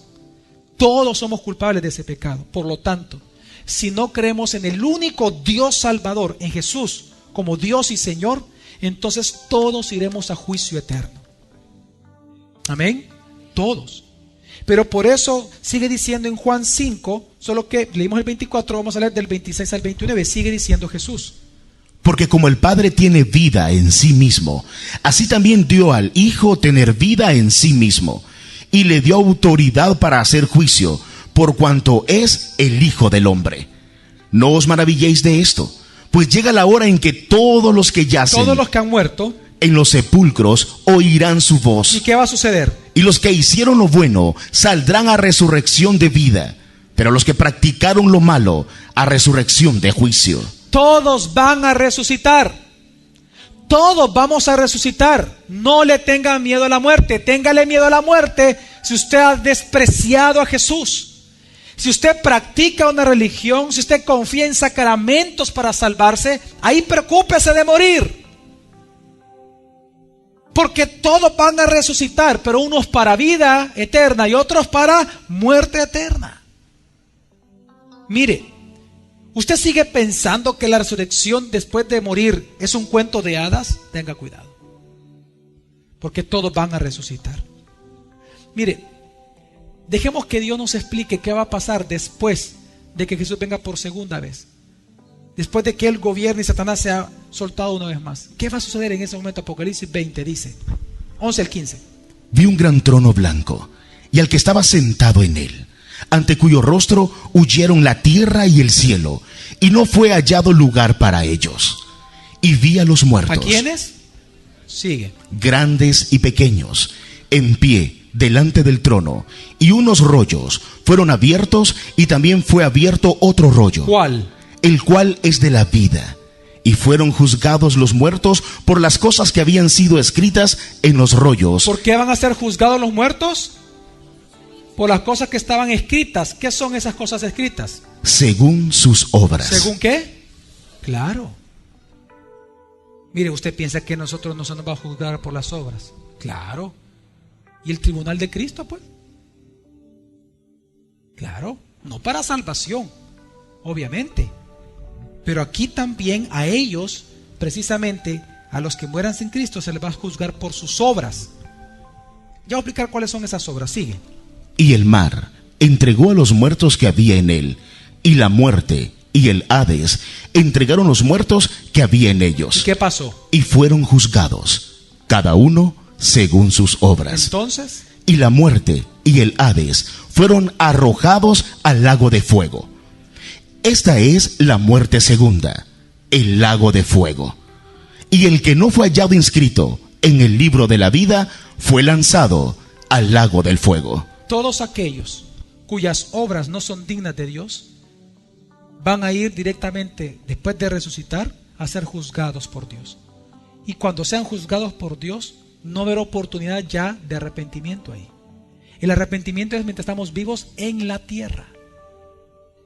Todos somos culpables de ese pecado. Por lo tanto, si no creemos en el único Dios Salvador, en Jesús, como Dios y Señor, entonces todos iremos a juicio eterno. Amén. Todos. Pero por eso sigue diciendo en Juan 5, solo que leímos el 24, vamos a leer del 26 al 29, sigue diciendo Jesús. Porque como el Padre tiene vida en sí mismo, así también dio al Hijo tener vida en sí mismo, y le dio autoridad para hacer juicio, por cuanto es el Hijo del Hombre. No os maravilléis de esto, pues llega la hora en que todos los que yacen, todos los que han muerto en los sepulcros, oirán su voz. ¿Y qué va a suceder? Y los que hicieron lo bueno saldrán a resurrección de vida, pero los que practicaron lo malo a resurrección de juicio. Todos van a resucitar. Todos vamos a resucitar. No le tengan miedo a la muerte. Téngale miedo a la muerte si usted ha despreciado a Jesús. Si usted practica una religión, si usted confía en sacramentos para salvarse, ahí preocúpese de morir. Porque todos van a resucitar, pero unos para vida eterna y otros para muerte eterna. Mire, ¿usted sigue pensando que la resurrección después de morir es un cuento de hadas? Tenga cuidado. Porque todos van a resucitar. Mire, dejemos que Dios nos explique qué va a pasar después de que Jesús venga por segunda vez. Después de que Él gobierne y Satanás se ha soltado una vez más. ¿Qué va a suceder en ese momento? Apocalipsis 20 dice, 11 al 15. Vi un gran trono blanco y al que estaba sentado en él, ante cuyo rostro huyeron la tierra y el cielo, y no fue hallado lugar para ellos. Y vi a los muertos. ¿A quiénes? Sigue. Grandes y pequeños, en pie delante del trono, y unos rollos fueron abiertos, y también fue abierto otro rollo. ¿Cuál? El cual es de la vida. Y fueron juzgados los muertos por las cosas que habían sido escritas en los rollos. ¿Por qué van a ser juzgados los muertos? Por las cosas que estaban escritas. ¿Qué son esas cosas escritas? Según sus obras. ¿Según qué? Claro. Mire, usted piensa que nosotros no se nos va a juzgar por las obras. Claro. ¿Y el tribunal de Cristo, pues? Claro. No para salvación, obviamente. Pero aquí también a ellos, precisamente a los que mueran sin Cristo, se les va a juzgar por sus obras. Ya voy a explicar cuáles son esas obras. Sigue. Y el mar entregó a los muertos que había en él, y la muerte y el Hades entregaron los muertos que había en ellos. ¿Y qué pasó? Y fueron juzgados, cada uno según sus obras. Entonces, y la muerte y el Hades fueron arrojados al lago de fuego. Esta es la muerte segunda, el lago de fuego. Y el que no fue hallado inscrito en el libro de la vida fue lanzado al lago del fuego. Todos aquellos cuyas obras no son dignas de Dios van a ir directamente, después de resucitar, a ser juzgados por Dios. Y cuando sean juzgados por Dios, no habrá oportunidad ya de arrepentimiento ahí. El arrepentimiento es mientras estamos vivos en la tierra.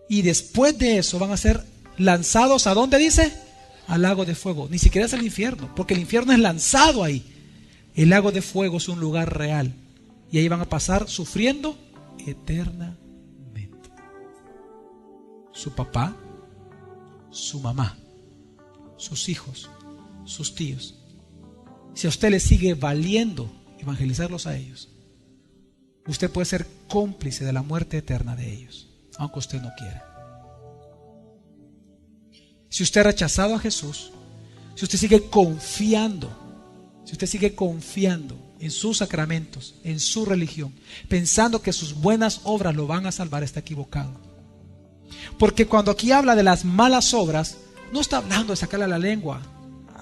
Y después de eso van a ser lanzados, ¿a dónde dice? Al lago de fuego. Ni siquiera es el infierno, porque el infierno es lanzado ahí. El lago de fuego es un lugar real. Y ahí van a pasar sufriendo eternamente. Su papá, su mamá, sus hijos, sus tíos. Si a usted le sigue valiendo evangelizarlos a ellos, usted puede ser cómplice de la muerte eterna de ellos, aunque usted no quiera. Si usted ha rechazado a Jesús, si usted sigue confiando en sus sacramentos, en su religión, pensando que sus buenas obras lo van a salvar, está equivocado. Porque cuando aquí habla de las malas obras, no está hablando de sacarle la lengua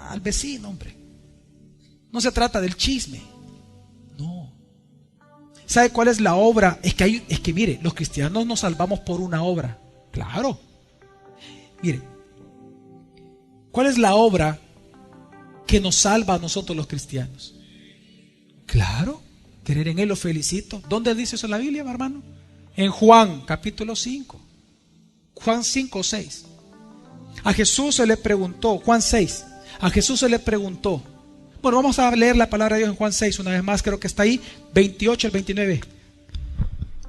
al vecino, hombre. No se trata del chisme. No. ¿Sabe cuál es la obra? Es que mire, los cristianos nos salvamos por una obra. Claro. Mire, ¿cuál es la obra que nos salva a nosotros los cristianos? Claro, creer en Él. Lo felicito. ¿Dónde dice eso en la Biblia, hermano? En Juan capítulo 5. Juan 5, 6. A Jesús se le preguntó, Juan 6, a Jesús se le preguntó. Bueno, vamos a leer la palabra de Dios en Juan 6 una vez más, creo que está ahí, 28 al 29.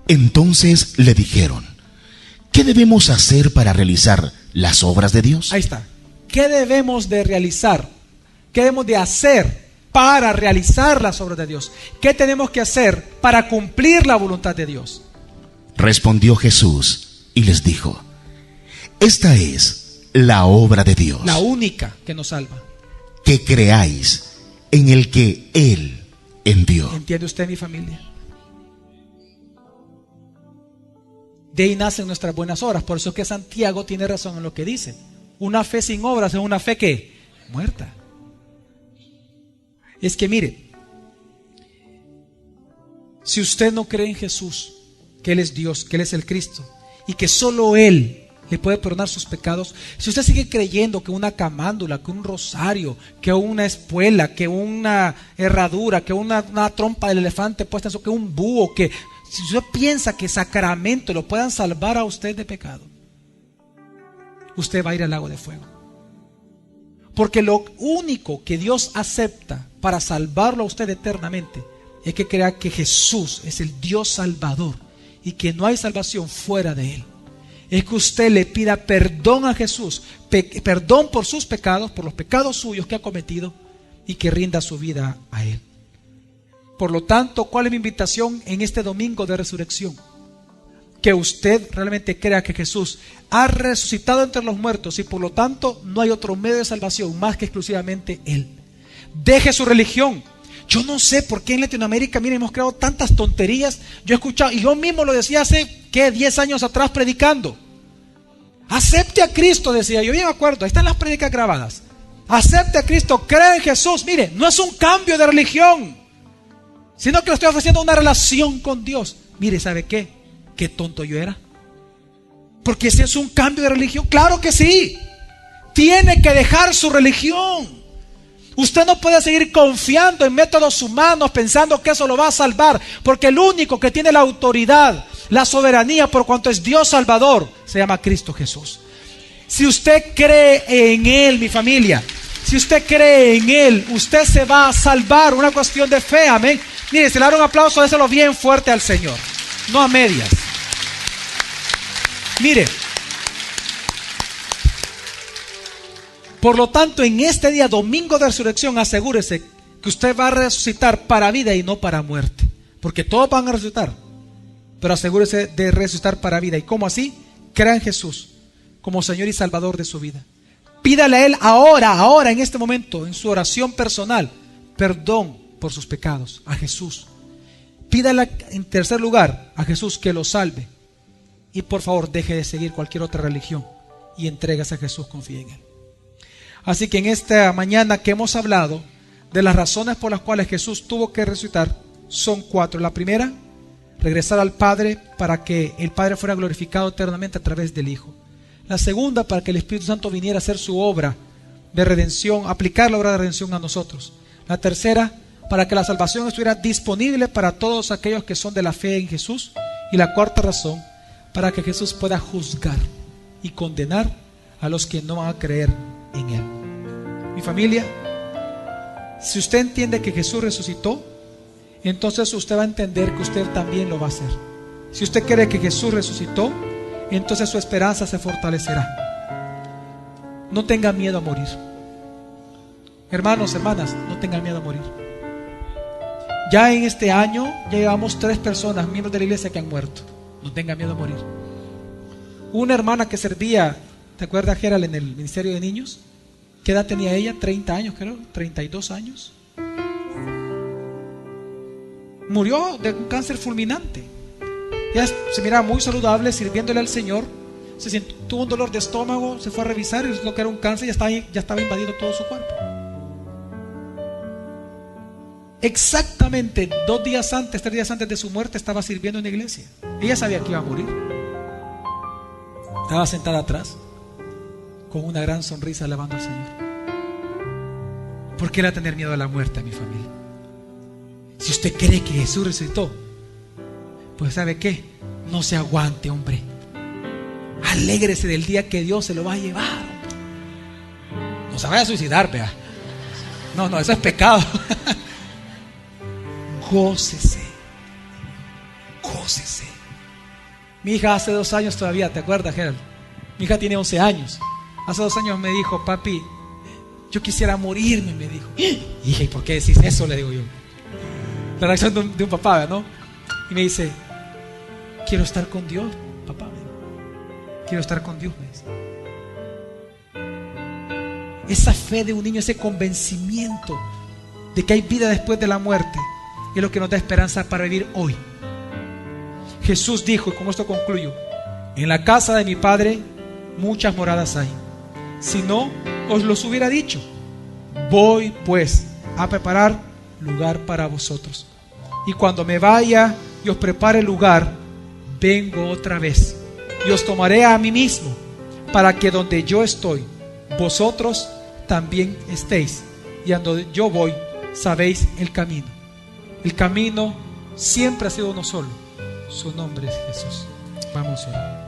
Entonces le dijeron: ¿qué debemos hacer para realizar las obras de Dios? Ahí está. ¿Qué debemos de realizar? ¿Qué debemos de hacer para realizar las obras de Dios? ¿Qué tenemos que hacer para cumplir la voluntad de Dios? Respondió Jesús y les dijo: esta es la obra de Dios, la única que nos salva, que creáis en el que Él envió. ¿Entiende usted, mi familia? De ahí nacen nuestras buenas obras. Por eso es que Santiago tiene razón en lo que dice. Una fe sin obras es una fe que muerta. Es que mire, si usted no cree en Jesús, que Él es Dios, que Él es el Cristo, y que solo Él le puede perdonar sus pecados, si usted sigue creyendo que una camándula, que un rosario, que una espuela, que una herradura, que una trompa del elefante puesta en eso, que un búho, que si usted piensa que sacramentos lo puedan salvar a usted de pecado, usted va a ir al lago de fuego. Porque lo único que Dios acepta para salvarlo a usted eternamente es que crea que Jesús es el Dios salvador y que no hay salvación fuera de Él. Es que usted le pida perdón a Jesús, perdón por sus pecados, por los pecados suyos que ha cometido, y que rinda su vida a Él. Por lo tanto, ¿cuál es mi invitación en este domingo de resurrección? Que usted realmente crea que Jesús ha resucitado entre los muertos y por lo tanto no hay otro medio de salvación más que exclusivamente Él. Deje su religión. Yo no sé por qué en Latinoamérica, miren, hemos creado tantas tonterías. Yo he escuchado, y yo mismo lo decía hace, 10 años atrás predicando. Acepte a Cristo, decía yo, bien me acuerdo, ahí están las prédicas grabadas. Acepte a Cristo, cree en Jesús. Mire, no es un cambio de religión, sino que le estoy ofreciendo una relación con Dios. Mire, ¿sabe qué? Qué tonto yo era. Porque si es un cambio de religión, claro que sí. Tiene que dejar su religión. Usted no puede seguir confiando en métodos humanos pensando que eso lo va a salvar, porque el único que tiene la autoridad, la soberanía por cuanto es Dios Salvador, se llama Cristo Jesús. Si usted cree en Él, mi familia, si usted cree en Él, usted se va a salvar. Una cuestión de fe, amén. Mire, si le dan un aplauso, déselo bien fuerte al Señor, no a medias. Mire, por lo tanto, en este día, domingo de resurrección, asegúrese que usted va a resucitar para vida y no para muerte. Porque todos van a resucitar, pero asegúrese de resucitar para vida. ¿Y cómo así? Crea en Jesús como Señor y Salvador de su vida. Pídale a Él ahora, en este momento, en su oración personal, perdón por sus pecados, a Jesús. Pídale en tercer lugar a Jesús que lo salve. Y por favor, deje de seguir cualquier otra religión y entréguese a Jesús, confíe en Él. Así que en esta mañana que hemos hablado de las razones por las cuales Jesús tuvo que resucitar, son 4. La primera, regresar al Padre para que el Padre fuera glorificado eternamente a través del Hijo. La segunda, para que el Espíritu Santo viniera a hacer su obra de redención, aplicar la obra de redención a nosotros. La tercera, para que la salvación estuviera disponible para todos aquellos que son de la fe en Jesús. Y la cuarta razón, para que Jesús pueda juzgar y condenar a los que no van a creer en Él. Mi familia, si usted entiende que Jesús resucitó, entonces usted va a entender que usted también lo va a hacer. Si usted cree que Jesús resucitó, entonces su esperanza se fortalecerá. No tenga miedo a morir. Hermanos, hermanas, no tengan miedo a morir. Ya en este año ya llevamos 3 personas, miembros de la iglesia, que han muerto. No tenga miedo a morir. Una hermana que servía, ¿te acuerdas, Gerald, en el Ministerio de Niños? ¿Qué edad tenía ella? 30 años, creo, 32 años. Murió de un cáncer fulminante. Ella se miraba muy saludable, sirviéndole al Señor, tuvo un dolor de estómago, se fue a revisar y lo que era un cáncer, ya estaba invadido todo su cuerpo. Exactamente 3 días antes de su muerte estaba sirviendo en la iglesia. Ella sabía que iba a morir. Estaba sentada atrás con una gran sonrisa alabando al Señor. ¿Por qué le va a tener miedo a la muerte a mi familia? Si usted cree que Jesús resucitó, pues ¿sabe qué? No se aguante, hombre. Alégrese del día que Dios se lo va a llevar. No se vaya a suicidar, vea. No, eso es pecado. Gócese. Gócese. Mi hija hace 2 años todavía, ¿te acuerdas, Gerald? Mi hija tiene 11 años. Hace 2 años me dijo: papi, yo quisiera morirme, me dijo. Hija, ¿y por qué decís eso? Le digo yo. La reacción de un papá, ¿no? Y me dice: quiero estar con Dios, papá. Quiero estar con Dios, me dice. Esa fe de un niño, ese convencimiento de que hay vida después de la muerte, es lo que nos da esperanza para vivir hoy. Jesús dijo, y con esto concluyo: en la casa de mi Padre muchas moradas hay. Si no, os los hubiera dicho. Voy pues a preparar lugar para vosotros. Y cuando me vaya y os prepare lugar, vengo otra vez y os tomaré a mí mismo, para que donde yo estoy, vosotros también estéis. Y a donde yo voy, sabéis el camino. El camino siempre ha sido uno solo. Su nombre es Jesús. Vamos a orar.